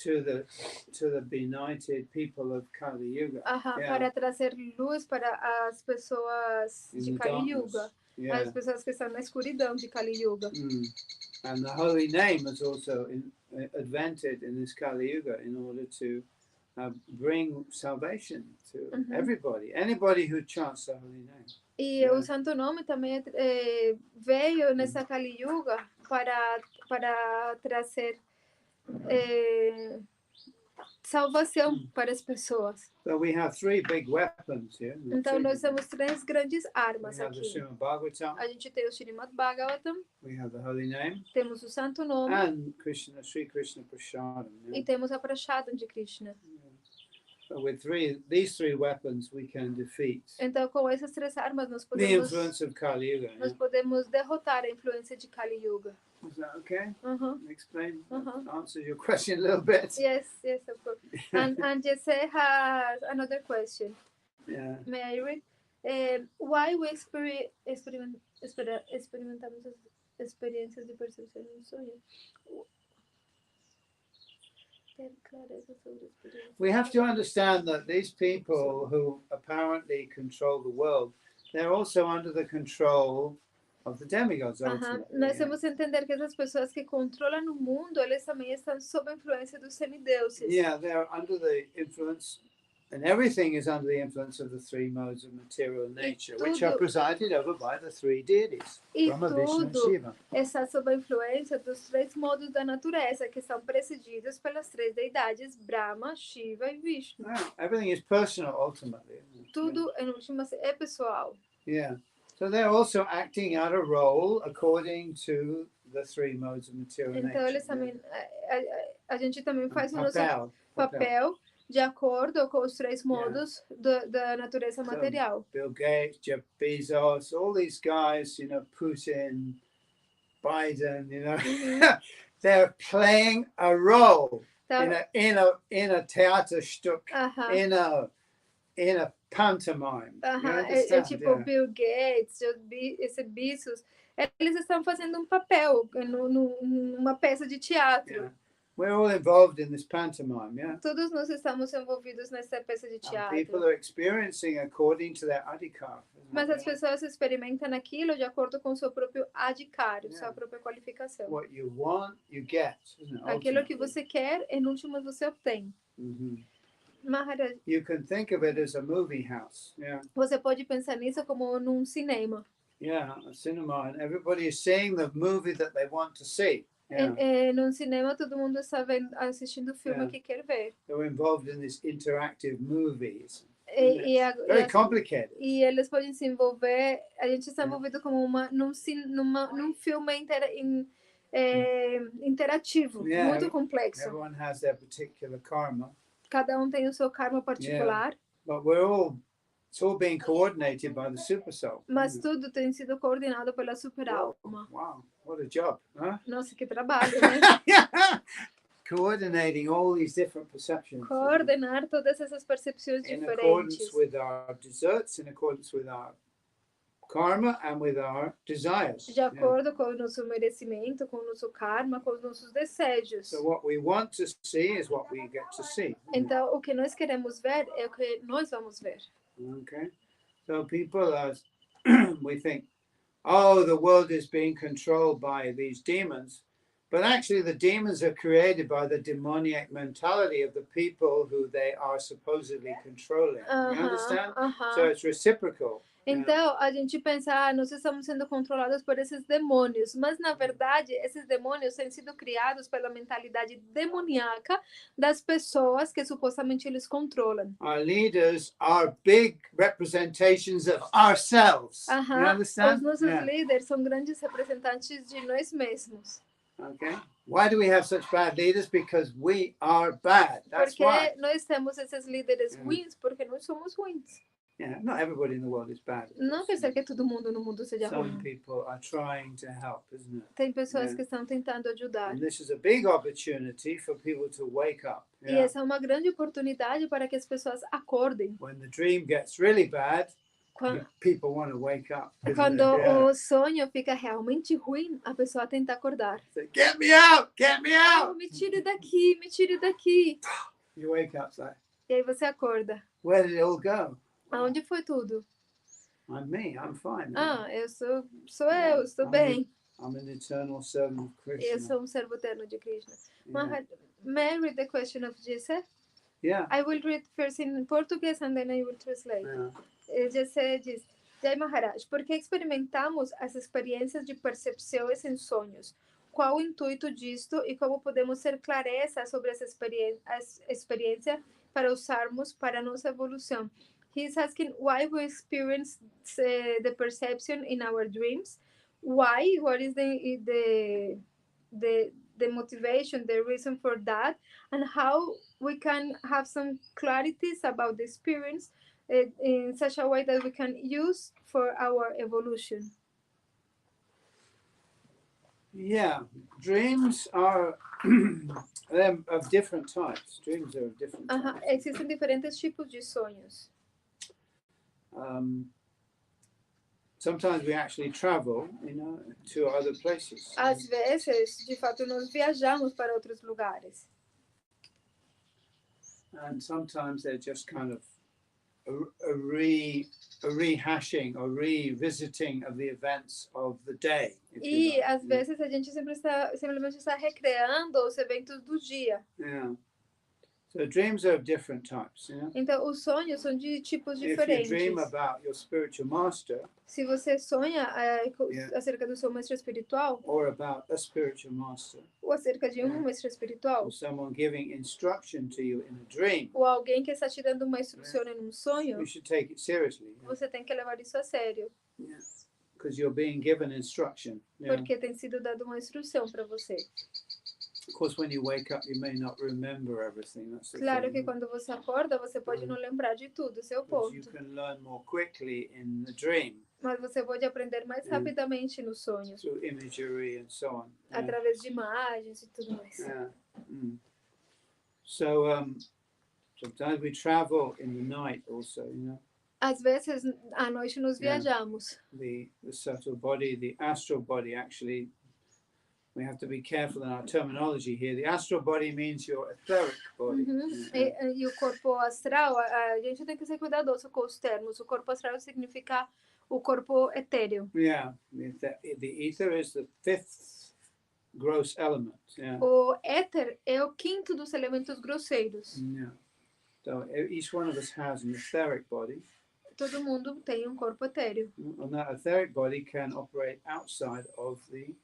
to the benighted people of Kali Yuga. Para trazer luz para as pessoas de Kali Yuga. As pessoas que estão na escuridão de Kali Yuga. And the holy name is also invented in this Kali Yuga in order to bring salvation to everybody, anybody who chants the holy name. E o santo nome também veio nessa Kali Yuga para trazer salvação para as pessoas. So we have three big weapons here. Então nós temos três grandes armas We have the aqui. Srimad Bhagavatam, A gente tem o Srimad Bhagavatam, we have the holy name, temos o santo nome and Sri Krishna Prasadam. e temos a Prashadam de Krishna. So with these three weapons, we can defeat Então com essas três armas nós the podemos influence of Kali Yuga. nós podemos derrotar a influência de Kali Yuga. Is that okay? Explain. Answer your question a little bit. Yes, of course. And Jesse has another question. Yeah. May I read? Why we experimentamos as experiências de percepção no sonho? We have to understand that these people who apparently control the world, they're also under the control of the demigods. Nós temos que entender que essas pessoas que controlam o mundo, eles também estão sob a influência dos semideuses. Yeah, they're under the influence, and everything is under the influence of the three modes of material nature, which are presided over by the three deities, Brahma, Vishnu, and Shiva. Está sob a influência dos três modos da natureza, que são presididos pelas três deidades, Brahma, Shiva e Vishnu. Yeah, everything is personal ultimately. Tudo, em última, é pessoal. Yeah. So they're also acting out a role according to the three modes of material nature. Então eles também, a gente também faz o nosso papel de acordo com os três modos da natureza material. Bill Gates, Jeff Bezos, all these guys, Putin, Biden, they're playing a role in a Theaterstück, in a pantomime. É tipo Bill Gates, esse Bezos, eles estão fazendo papel numa peça de teatro. Yeah. We're all involved in this pantomime, yeah. Todos nós estamos envolvidos nessa peça de teatro. And people are experiencing according to their adhikar. Mas as pessoas experimentam aquilo de acordo com o seu próprio adhikar, sua própria qualificação. What you want, you get. Aquilo que você quer, em último você obtém. Maharaj, you can think of it as a movie house. Yeah. Você pode pensar nisso como num cinema. Yeah, a cinema, and everybody is seeing the movie that they want to see. Yeah. Num cinema todo mundo está assistindo o filme que quer ver. They're involved in this interactive movies. Very complicated. E eles podem se envolver. A gente está envolvido como num filme interativo, muito complexo. Everyone has their particular karma. Cada tem o seu karma particular. But it's all being coordinated by the super soul. Mas tudo tem sido coordenado pela super alma. Wow, what a job, huh? Nossa, que trabalho, né? Coordinating all these different perceptions. Coordenar todas essas percepções diferentes. In accordance with our desserts, in accordance with our karma and with our desires. De acordo com o nosso merecimento, com o nosso karma, com os nossos desejos. So what we want to see is what we get to see. Então, o que nós queremos ver é o que nós vamos ver. Okay. So people we think, oh, the world is being controlled by these demons. But actually the demons are created by the demoniac mentality of the people who they are supposedly controlling. You understand? So it's reciprocal. Então, a gente pensa, nós estamos sendo controlados por esses demônios, mas na verdade, esses demônios têm sido criados pela mentalidade demoníaca das pessoas que supostamente eles controlam. Our leaders are big representations of ourselves. You Os understand? nossos líderes são grandes representantes de nós mesmos. Okay. Why do we have such bad leaders? Because we are bad. That's Porque why. nós temos esses líderes ruins, porque nós somos ruins. Yeah, not everybody in the world is bad. Não quer dizer que todo mundo no mundo seja Some ruim. people are trying to help, isn't it? Tem pessoas que estão tentando ajudar. And this is a big opportunity for people to wake up. E essa é uma grande oportunidade para que as pessoas acordem. When the dream gets really bad, Quando, people want to wake up. isn't quando it? Yeah. o sonho fica realmente ruim, a pessoa tenta acordar. Say, get me out! Get me out! Me tire daqui, me tire daqui. You wake up, like, E aí você acorda. where did it all go? Aonde foi tudo? I'm me. I'm fine. Eu eu, estou bem. I'm an eternal servant of Eu Krishna. sou um servo eterno de Krishna. Yeah. Maharaj, may I read the question of Jesse? Yeah. I will read first in Portuguese and then I will translate. Jesse diz: Jai Maharaj, por que experimentamos as experiências de percepções em sonhos? Qual o intuito disto e como podemos ter clareza sobre essa experiência para usarmos para nossa evolução? He is asking why we experience the perception in our dreams. Why? What is the motivation, the reason for that, and how we can have some clarities about the experience in such a way that we can use for our evolution. Yeah, dreams are of different types. Dreams are of different types. Existem diferentes tipos de sonhos. Sometimes we actually travel, to other places. Às vezes, de fato, nós viajamos para outros lugares. And sometimes they're just kind of a rehashing or revisiting of the events of the day. E às vezes a gente simplesmente está recreando os eventos do dia. Yeah. So dreams are of different types. Então, os sonhos são de tipos If you diferentes. dream about your spiritual master, Se você sonha acerca do seu mestre espiritual, or about a spiritual master, ou acerca de um mestre espiritual, or someone giving instruction to you in a dream, ou alguém que está te dando uma instrução em um sonho, you should take it seriously. você tem que levar isso a sério, Because you're being given instruction. porque tem sido dado uma instrução para você. Of course, when you wake up, you may not remember everything. That's the Claro thing. que quando você acorda, você pode não lembrar de tudo, esse é o But you ponto. can learn more quickly in the dream Mas você pode aprender mais rapidamente no sonho, through imagery and so on. através de imagens e tudo mais. Yeah. So sometimes we travel in the night also. Às vezes, à noite, nós viajamos. The subtle body, the astral body, actually. We have to be careful in our terminology here. The astral body means your etheric body. E o corpo astral, a gente tem que ser cuidadoso com os termos. O corpo astral significa o corpo etéreo. Yeah, the ether is the fifth gross element. Yeah. O éter é o quinto dos elementos grosseiros. Yeah. So each one of us has an etheric body. Todo mundo tem um corpo etéreo. And that etheric body can operate outside of the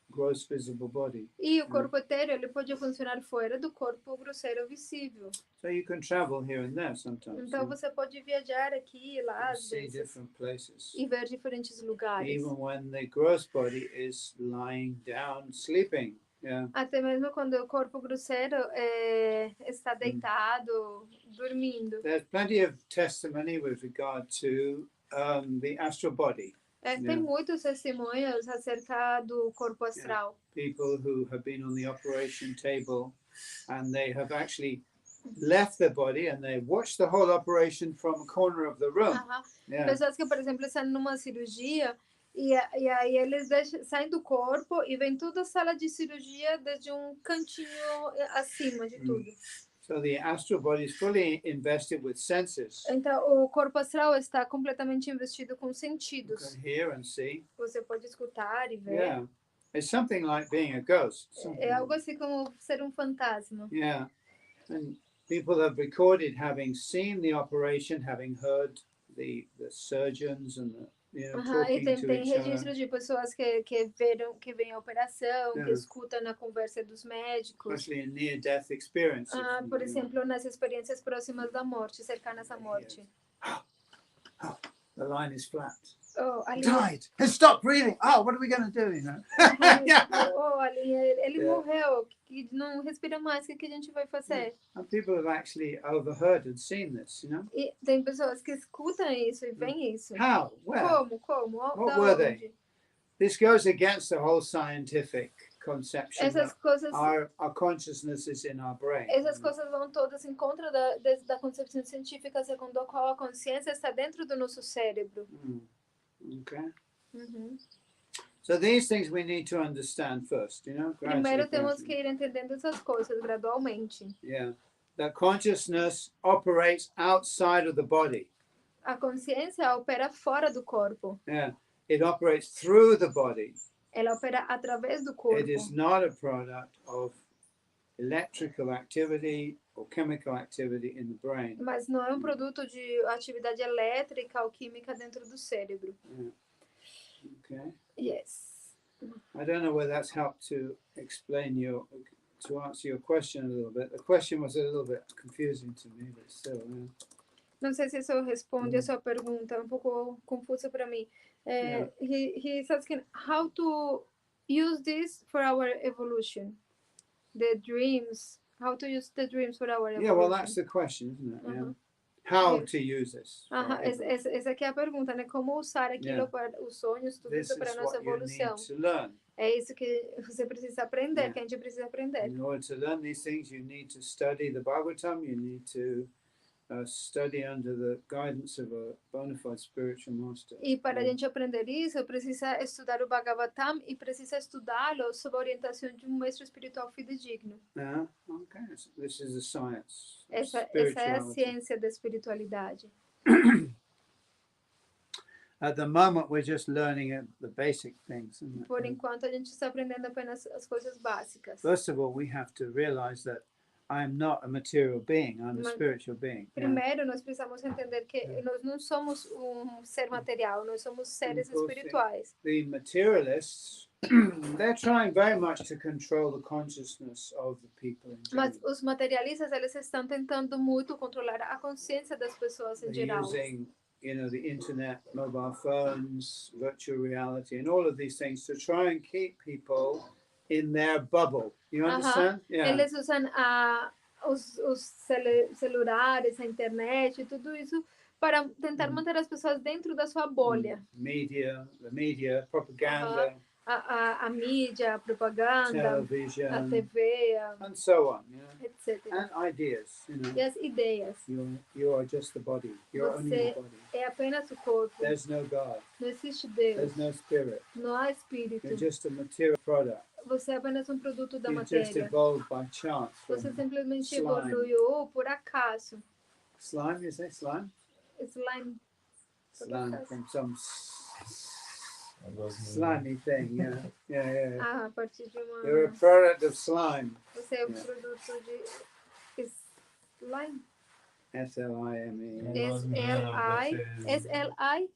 gross visible body. E o corpo etéreo, ele pode funcionar fora do corpo grosseiro visível. So you can travel here and there sometimes. Então você pode viajar aqui e lá às See vezes different places. e ver diferentes lugares. Even when the gross body is lying down sleeping. Yeah. Até mesmo quando o corpo grosseiro está deitado, dormindo. There's plenty of testimony with regard to the astral body. Tem muitos testemunhos acerca do corpo astral. People who have been on the operation table and they have actually left their body and they watched the whole operation from a corner of the room. Pessoas que, por exemplo, estão numa cirurgia e aí eles saem do corpo e vêm toda a sala de cirurgia desde um cantinho acima de tudo. So the astral body is fully invested with senses. Então, o corpo astral está completamente investido com You sentidos. can hear and see. Você pode escutar e ver. Yeah. It's something like being a ghost. É algo assim como ser um fantasma. Yeah. And people have recorded having seen the operation, having heard the surgeons and the, E talking tem, to tem each other. registro de pessoas que veem a operação, que escutam a conversa dos médicos. Especially in near-death experiences. Por exemplo, nas experiências próximas da morte, cercanas à morte. The line is flat. Oh, ali, Died. And stop breathing. Oh, what are we going to do? Ali, ele morreu, que não respira mais, o que a gente vai fazer? And people have actually overheard and seen this, E tem pessoas que escutam isso e veem isso. How? Where? Como? What Da were onde? they? This goes against the whole scientific conception Essas that coisas, our consciousness is in our brain. essas coisas vão todas em contra da concepção científica segundo a qual a consciência está dentro do nosso cérebro. Okay. Uhum. So these things we need to understand first, Primeiro temos gradually. que ir entendendo essas coisas gradualmente. Yeah. That consciousness operates outside of the body. A consciência opera fora do corpo. Yeah. It operates through the body. Ela opera através do corpo. It is not a product of electrical activity or chemical activity in the brain. Mas não é produto de atividade elétrica ou química dentro do cérebro. Yeah. Okay. Yes. I don't know whether that's helped to explain to answer your question a little bit. The question was a little bit confusing to me, but still. Yeah. Não sei se isso responde a sua pergunta, é um pouco confusa para mim. He's asking how to use this for our evolution. The dreams, how to use the dreams for our evolution. Yeah, well, that's the question, isn't it? Yeah. How to use this. Essa aqui é a pergunta, né? Como usar aquilo para os sonhos, tudo isso para a nossa evolução. É isso que você precisa aprender, que a gente precisa aprender. In order to learn these things, you need to study the Bhagavatam, you need to study under the guidance of a bona fide spiritual master. E para a gente aprender isso, precisa estudar o Bhagavatam e precisa estudá-lo sob a orientação de um mestre espiritual fidedigno. Okay. This is the science. Essa é a ciência da espiritualidade. At the moment, we're just learning the basic things. Por enquanto, a gente está aprendendo apenas as coisas básicas. First of all, we have to realize that I am not a material being, I'm a spiritual being. Primeiro, nós precisamos entender que nós não somos ser material, nós somos seres espirituais. The materialists, they're trying very much to control the consciousness of the people in general. Mas os materialistas, eles estão tentando muito controlar a consciência das pessoas em geral. Using, the internet, mobile phones, virtual reality, and all of these things to try and keep people in their bubble. You understand? Yeah. Eles usam os celulares, a internet, tudo isso para tentar manter as pessoas dentro da sua bolha. The media, propaganda. A mídia, a propaganda, television, a TV, and so on, etc. And ideas, E as ideias. You are just the body. You're only the body. É apenas o corpo. There's no God. Não existe Deus. There's no spirit. Não há espírito. You're just a material product. Você é apenas produto da you matéria. Just evolved by chance. Você simplesmente evoluiu por acaso. Slime, you say slime? Slime. Slime from some slimy thing, yeah. A partir de uma... You're a product of slime. Você é produto de slime. S-L-I-M-E. S-L-I-M-E.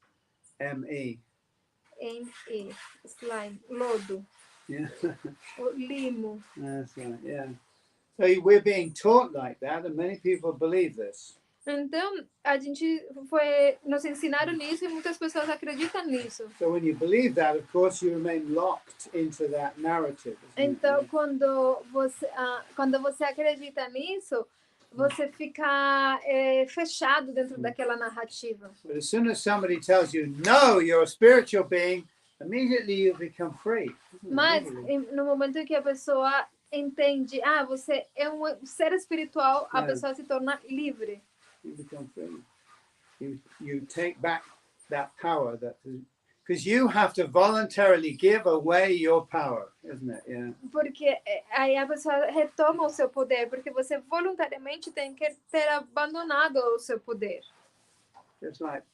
M-E. Slime. Lodo. Yeah. O limo. That's right, yeah. So we're being taught like that, and many people believe this. Então, nos ensinaram nisso e muitas pessoas acreditam nisso. So when you believe that, of course, you remain locked into that narrative. Então, quando você acredita nisso, você fica fechado dentro daquela narrativa. But as soon as somebody tells you, no, you're a spiritual being, immediately you become free. Mas, no momento em que a pessoa entende, você é ser espiritual, a pessoa se torna livre. You become free. You take back that power because you have to voluntarily give away your power, isn't it? Yeah. Porque aí a pessoa retoma o seu poder, porque você voluntariamente tem que ter abandonado o seu poder. Just like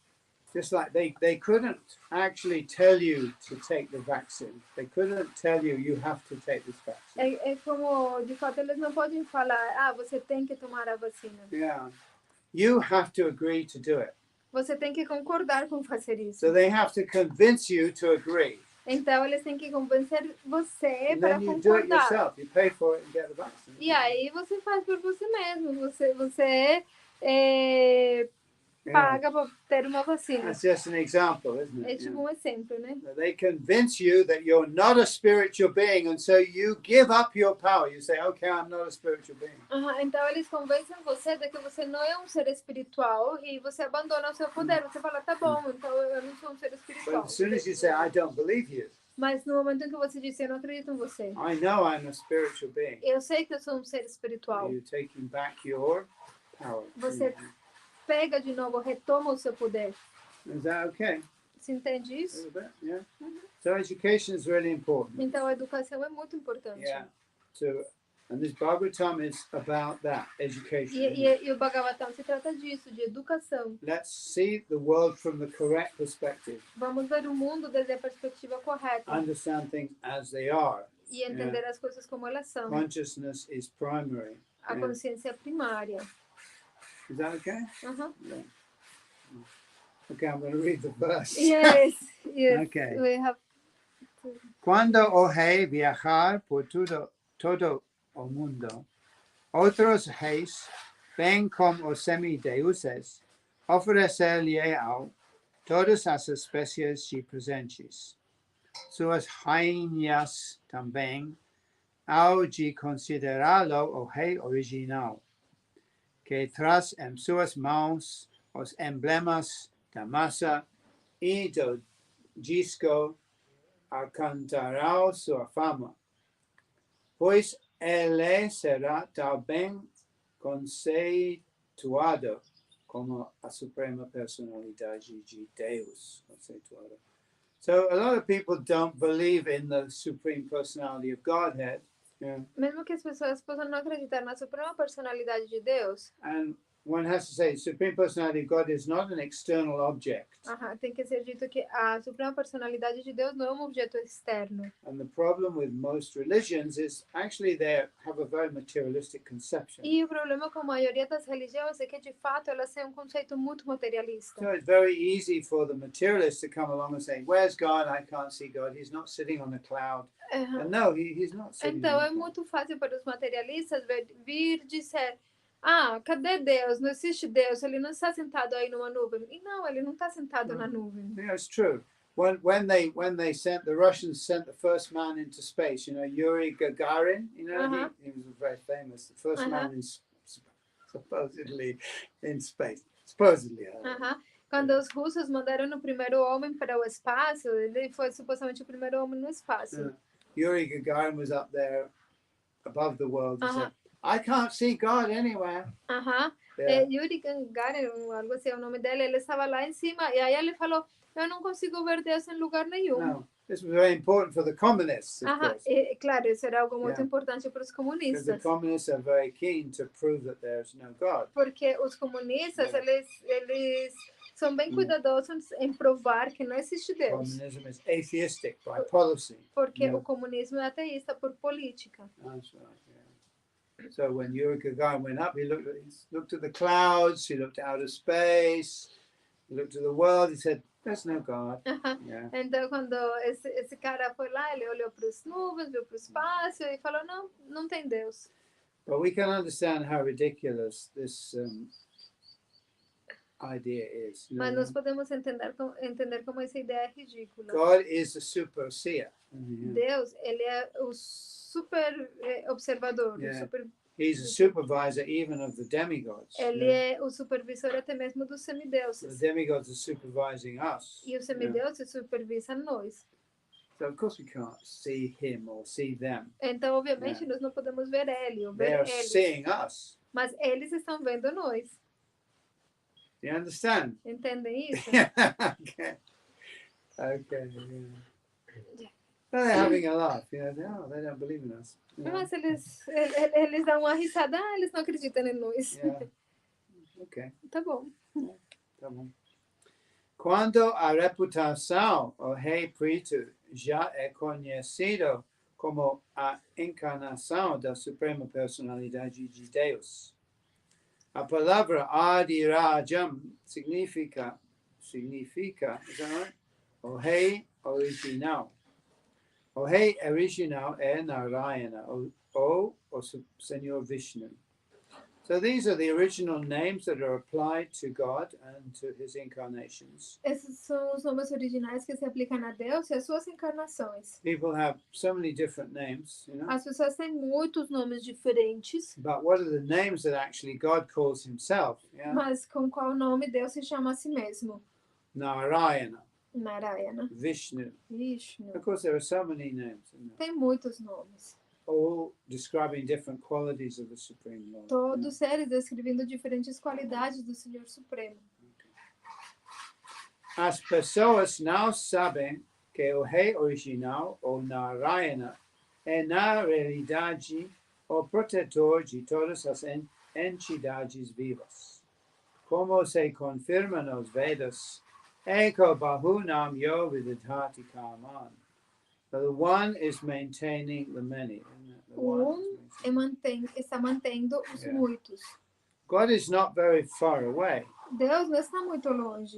they couldn't actually tell you to take the vaccine. They couldn't tell you have to take this vaccine. É como, de fato, eles não podem falar, você tem que tomar a vacina. Yeah. You have to agree to do it. Você tem que concordar com fazer isso. So they have to convince you to agree. Então eles têm que convencer você And para then you do it concordar. yourself. You pay for it and get the vaccine. E aí você faz por você mesmo. Você paga para ter uma vacina. That's just an example, isn't É it? tipo um exemplo, né? They convince you that you're not a spiritual being, and so you give up your power. You say, okay, I'm not a spiritual being. Então eles convencem você de que você não é um ser espiritual e você abandona o seu poder. Você fala, tá bom, então eu não sou um ser But espiritual. as soon as you say, I don't believe you, Mas no momento em que você diz, eu não acredito em você. I know I'm a spiritual being. Eu sei que eu sou um ser espiritual. You're taking back your power. Você pega de novo, retoma o seu poder. Is that okay? Você entende A isso? little bit, yeah. So education is really important. Então a educação é muito importante. Yeah. So, and this Bhagavatam is about that education. E o Bhagavatam se trata disso, de educação. Let's see the world from the correct perspective. Vamos ver o mundo desde a perspectiva correta Understand things as they are. e entender as coisas como elas são. Consciousness is primary. A consciência é primária. Is that okay? Uh-huh. Yeah. Okay, I'm going to read the verse. Yes. Okay. We have Cuando oje viajar por todo o mundo, otros reis ven como semideuses, oferecerle a todas as especies y presentes. Suas rainhas também, ao de considerá-lo o rei original, que traz em suas mãos os emblemas da massa e do disco alcançará sua fama, pois ele será também conceituado como a suprema personalidade de Deus. Conceituado. So a lot of people don't believe in the supreme personality of Godhead. Yeah. Mesmo que as pessoas possam não acreditar na suprema personalidade de Deus, And one has to say, supreme personality of God is not an external object. tem que ser dito que a suprema personalidade de Deus não é um objeto externo. And the problem with most religions is actually they have a very materialistic conception. E o problema com a maioria das religiões é que, de fato, elas têm um conceito muito materialista. So it's very easy for the materialist to come along and say, where's God? I can't see God. He's not sitting on a cloud. And no, he's not sitting Então, on a é cloud. muito fácil para os materialistas vir dizer, cadê Deus? Não existe Deus, ele não está sentado aí numa nuvem. E não, ele não está sentado na nuvem. Yeah, it's true. When they sent, the Russians sent the first man into space, Yuri Gagarin, he was very famous, the first man supposedly in space. Supposedly. Quando os russos mandaram o primeiro homem para o espaço, ele foi supostamente o primeiro homem no espaço. Yuri Gagarin was up there above the world and said, I can't see God anywhere. Yuri Gagarin, algo assim é o nome dele, ele estava lá em cima e aí ele falou, eu não consigo ver Deus em lugar nenhum. No, this was very important for the communists, of course. E, claro, isso era algo muito importante para os Because comunistas. the communists are very keen to prove that there's no God. Porque os comunistas, eles são bem cuidadosos em provar que não existe Deus. Communism is atheistic by policy. Porque o comunismo é ateísta por política. That's right, yeah. So when Yuri Gagarin went up, he looked at the clouds, he looked out of space, he looked at the world, he said, there's no God. Yeah. Então, quando esse cara foi lá, ele olhou para as nuvens, viu para o espaço e falou, não tem Deus. But we can understand how ridiculous this idea is. Mas nós podemos entender como essa ideia é ridícula. God is a super seer. Deus, ele é o super observador, o super... He's a supervisor even of the demigods. Ele é o supervisor até mesmo dos semideuses. The demigods are supervising us. E os semideuses supervisam nós. So of course we can't see him or see them. Então, obviamente, nós não podemos ver ele ou They ver are eles. seeing us. Mas eles estão vendo nós. You understand? Entendem isso? Okay. Yeah. Well, they're having a laugh. They don't believe in us. Mas eles dão uma risada. Eles não acreditam em nós. Yeah. Okay. Tá bom. Tá bom. Quando a reputação o rei preto já é conhecido como a encarnação da suprema personalidade de Deus. A palavra Adirajam significa significa, is that right? O Rei original. O Rei original é Narayana, o Senhor Vishnu. So these are the original names that are applied to God and to his incarnations. Esses são os nomes originais que se aplicam a Deus e às suas encarnações. People have so many different names, you know. As pessoas têm muitos nomes diferentes, But what are the names that actually God calls himself? Yeah? mas com qual nome Deus se chama a si mesmo? Narayana, Narayana, Vishnu. Vishnu. Of course, there are so many names, isn't there? Tem muitos nomes. All describing different qualities of the Supreme Lord. Todos eles descrevendo diferentes qualidades do Senhor Supremo. As pessoas não sabem que o Rei original, ou Narayana, é na realidade o protetor de todas as entidades vivas. Como se confirma nos Vedas, Eko Bahunam Yo Vidhati Kaman. So the one is maintaining the many. Isn't it? The one is maintaining. Está mantendo os muitos. God is not very far away. Deus não está muito longe.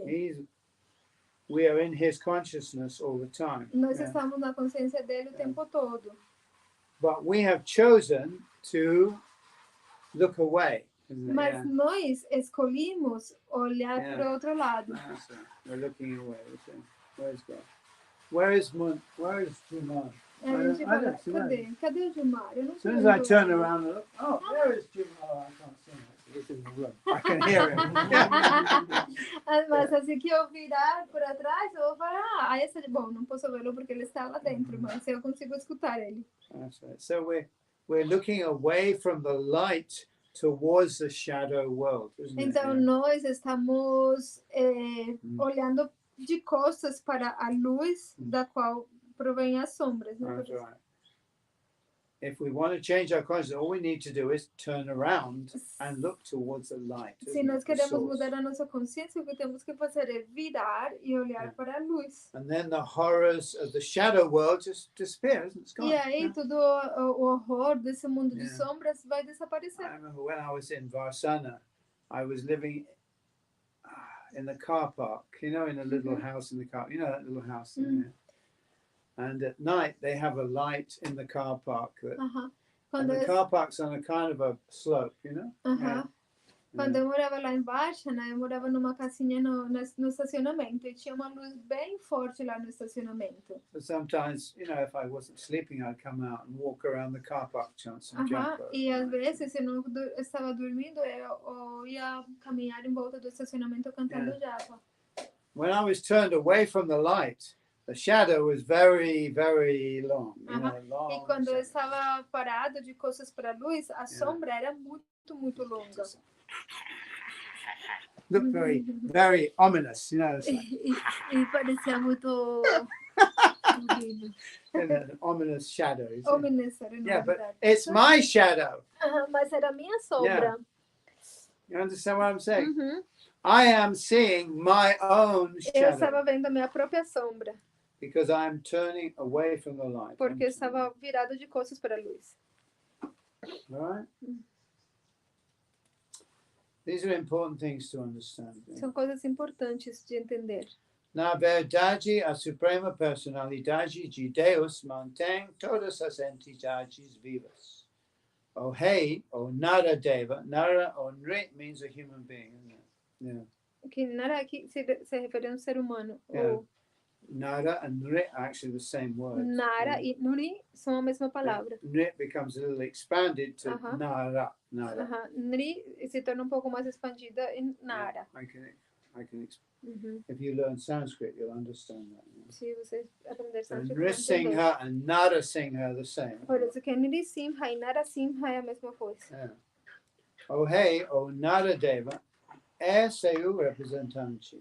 We are in his consciousness all the time. Nós Yeah. estamos na consciência dele o tempo todo. But we have chosen to look away. Isn't it? Mas Yeah. nós escolhemos olhar Yeah. para o outro lado. That's right. We're looking away. We're saying, where's God? Where is Jumar? A gente I fala, don't see cadê? Cadê o Gilmar? Eu não As sei soon as I onde turn ele around and look, oh, there is Jumar. I can't see him. He's in the room. I can hear him. Mas assim que eu virar para trás, eu vou falar, aí esse bom, não posso vê-lo porque ele está lá dentro, mas eu consigo escutar ele. That's right. So we're looking away from the light towards the shadow world, isn't it? Então Yeah. nós estamos olhando de costas para a luz da qual provém as sombras. Né? That's right. If we want to change our consciousness, all we need to do is turn around and look towards the light. Se isn't nós it? The queremos source. mudar a nossa consciência, o que temos que fazer é virar e olhar para a luz. And then the horrors of the shadow world just disappear, isn't it? It's gone. E aí yeah? todo o horror desse mundo de Yeah. sombras vai I desaparecer. remember when I was in Varsana, I was living in the car park, you know, in a little house in the car, you know, that little house in there. And at night they have a light in the car park. Aham. And Quando the car park's on a kind of a slope, you know? Aham. Quando eu morava lá embaixo, né? Eu morava numa casinha no estacionamento e tinha uma luz bem forte lá no estacionamento. So sometimes, you know, if I wasn't sleeping, I'd come out and walk around the car park, chant some Aham. japa. E às vezes, se eu não estava dormindo, eu ia caminhar em volta do estacionamento cantando japa. When I was turned away from the light, the shadow was very, very long. You know, long E quando eu shadow. estava parado de costas para a luz, a sombra era muito, muito longa. Looked very, very ominous, you know, it's like, E parecia muito an ominous shadow. you see. ominous, era Yeah, but verdade. it's my shadow. Mas era a minha sombra. You understand what I'm saying? Uhum. I am seeing my own Eu estava shadow vendo a minha própria sombra, because I'm turning away from the light. porque eu estava virado de costas para a luz. Right? These are important things to understand. yeah. São coisas importantes de entender. Na verdade, a Suprema Personalidade de Deus mantém todas as entidades vivas. O Rei, ou Nara Deva, Nara ou Nri means a human being, isn't it? Yeah. Que Nara aqui se refere a um ser humano. Yeah. O Nara and Nri are actually the same word. Nara e Nuri são a mesma palavra. Nri becomes a little expanded to Uh-huh. Nara. Nara. Aham. Nri se torna um pouco mais expandida em Nara. If you learn Sanskrit, you'll understand that. yeah. Se você aprender And sânscrito, vai entender. Nrisimha and Nara Singha are the same. Por isso que Nri Simha e Nara Simha é a mesma coisa. Yeah. O Rei, ou Nara Deva, é seu representante.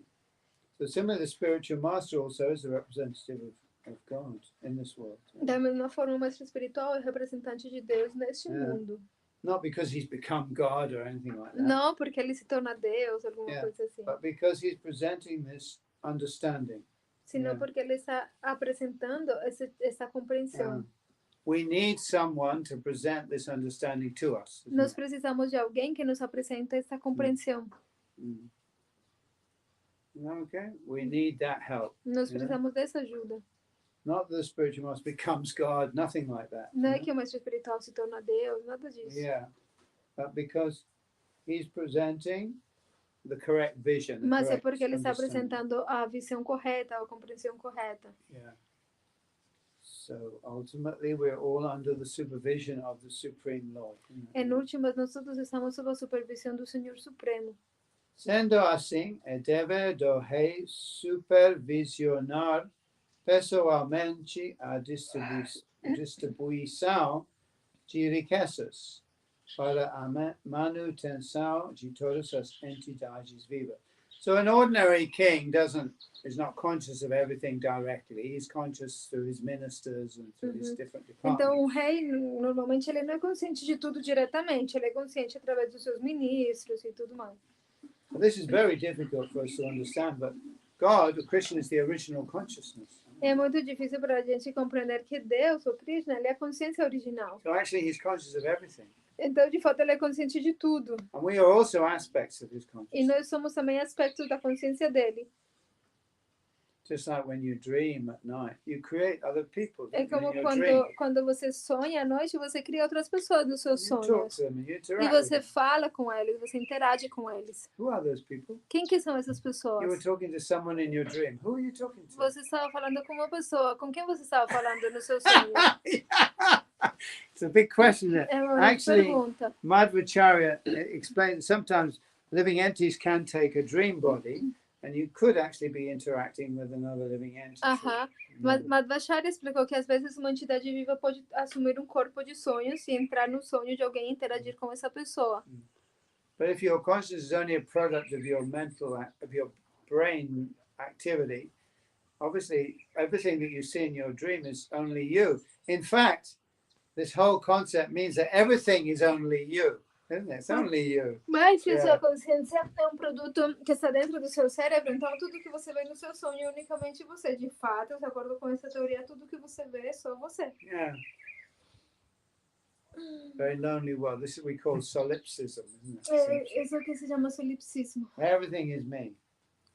So similarly, the spiritual master also is the representative of God in this world. yeah. Da mesma forma, o mestre espiritual é representante de Deus neste Yeah. mundo. Not because he's become God or anything like that, Não porque ele se torna Deus, alguma Yeah. coisa assim. but because he's presenting this understanding. Senão Yeah. porque ele está apresentando essa compreensão. We need someone to present this understanding to us. isn't Nós it? precisamos de alguém que nos apresente essa compreensão. Mm. Okay, we need that help. Nós Yeah. precisamos dessa ajuda. Not that the spiritual master becomes God, nothing like that. Não é you que o mestre espiritual se torna Deus, nada know? disso. Yeah, but because he's presenting the correct vision. The Mas é correct porque ele está understanding. apresentando a visão correta, a compreensão correta. Yeah. So ultimately, we're all under the supervision of the Supreme Lord. Em últimas, nós todos estamos sob a supervisão do Senhor Supremo. Sendo assim, é dever do rei supervisionar pessoalmente a distribuição de riquezas para a manutenção de todas as entidades vivas. So an ordinary king is not conscious of everything directly. He's conscious through his ministers and through his different departments. Então, o rei, normalmente, ele não é consciente de tudo diretamente. Ele é consciente através dos seus ministros e tudo mais. Well, this is very difficult for us to understand, but God, or Krishna, is the original consciousness. É muito difícil para a gente compreender que Deus, ou Krishna, ele é a consciência original. So actually, he's conscious of everything. Então, de fato, ele é consciente de tudo. And we are also aspects of his E consciousness. nós somos também aspectos da consciência dele. Just like when you dream at night, you create other people É in como your dream. quando você sonha à noite, você cria outras pessoas nos seus You talk sonhos. to them and you E interact with você them. fala com eles, você interage com eles. Who are those people? Quem que são essas You were pessoas? talking to someone in your dream. Who are you talking to? Você estava falando com uma pessoa. Com quem você estava falando no seu sonho? It's a big question. Isn't it? É uma grande Actually, pergunta. Madhvacharya explains sometimes living entities can take a dream body, and you could actually be interacting with another living entity. Aham. Madhvacharya explicou que às vezes uma entidade viva pode assumir um corpo de sonhos e entrar no sonho de alguém e interagir com essa pessoa. But if your consciousness is only a product of your of your brain activity, obviously everything that you see in your dream is only you. In fact, this whole concept means that everything is only you, isn't it? It's only you. Mas se a Yeah. sua consciência é um produto que está dentro do seu cérebro, então tudo que você vê no seu sonho é unicamente você. De fato, de acordo com essa teoria, tudo que você vê é só você. Yeah. Very lonely world. This is what we call solipsism, isn't it? É isso que se chama solipsismo. Everything is me.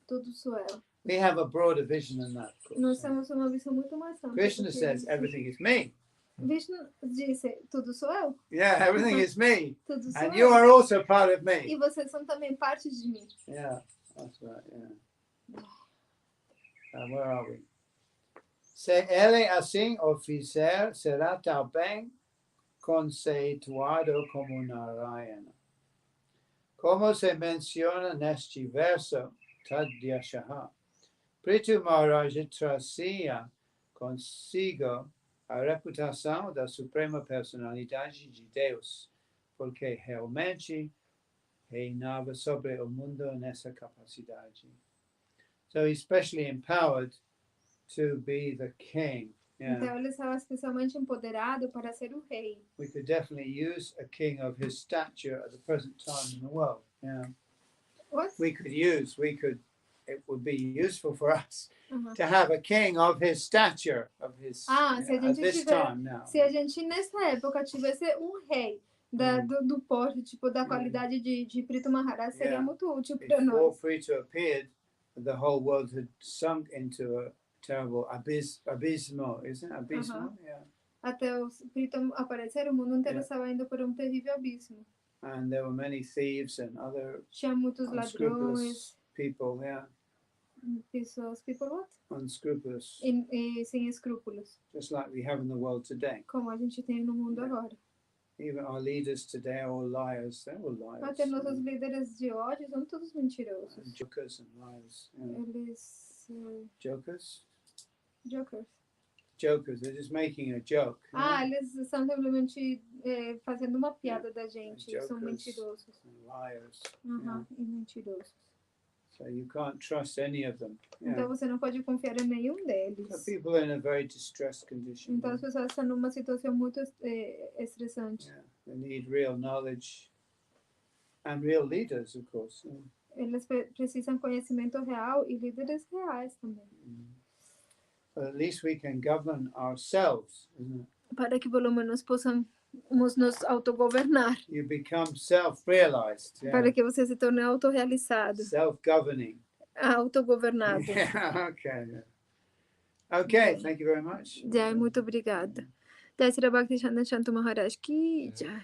Tudo sou eu. We have a broader vision than that. Of Nós course. temos uma visão muito mais ampla. Krishna do que says isso. everything is me. Vishnu disse, tudo sou eu. Yeah, everything is me. Tudo sou And eu. you are also part of E me. vocês são também parte de mim. Yeah, that's right, yeah. Where are we? Se ele assim o fizer, será também conceituado como Narayana. Como se menciona neste verso, Tadyashaha, Prithu Maharaj trazia consigo a reputação da Suprema Personalidade de Deus, porque realmente reinava sobre o mundo nessa capacidade. So he's specially empowered to be the king. Yeah. Então ele estava especialmente empoderado para ser o rei. We could definitely use a king of his stature at the present time in the world. Yeah. What? It would be useful for us Uhum. to have a king of his stature, of his Se a at gente this tiver- time now. Se a gente nessa época tivesse um rei do porte, tipo, da qualidade de Prito Maharaj, seria Yeah. muito útil para Before nós. Prito appeared, the whole world had sunk into a terrible abysmal, isn't it? Abysmal, yeah. Até o Prito aparecer, o mundo inteiro Yeah. estava indo por um terrível abismo. And there were many thieves and other Tinha muitos ladrões, unscrupulous people, yeah. pessoas, people what? Unscrupulous, E sem escrúpulos, just like we have in the world today. como a gente tem no mundo Yeah. agora. Even our leaders today are all liars. They're all liars. Até nossos líderes de ódio são todos mentirosos. And jokers and liars. Yeah. Eles... Jokers? jokers. Jokers. They're just making a joke. you Ah, know? eles estão simplesmente fazendo uma piada da gente. São Jokers. mentirosos. And liars. Aham, e mentirosos. So you can't trust any of them. Então Yeah. você não pode confiar em nenhum So deles. people are in a very distressed condition. Então as pessoas estão numa situação muito estressante. Yeah. They need real knowledge and real leaders, of course. Yeah. Eles precisam conhecimento real e líderes reais também. But at least we can govern ourselves, isn't it? Para que pelo menos possamos nos autogovernar. You become self-realized, yeah. Para que você se torne autorrealizado. Self-governing. autogovernado. Yeah, okay. Okay, thank you very much. Jai, muito obrigada. Jai Srila Bhakti Shanto Maharaj ki Jai.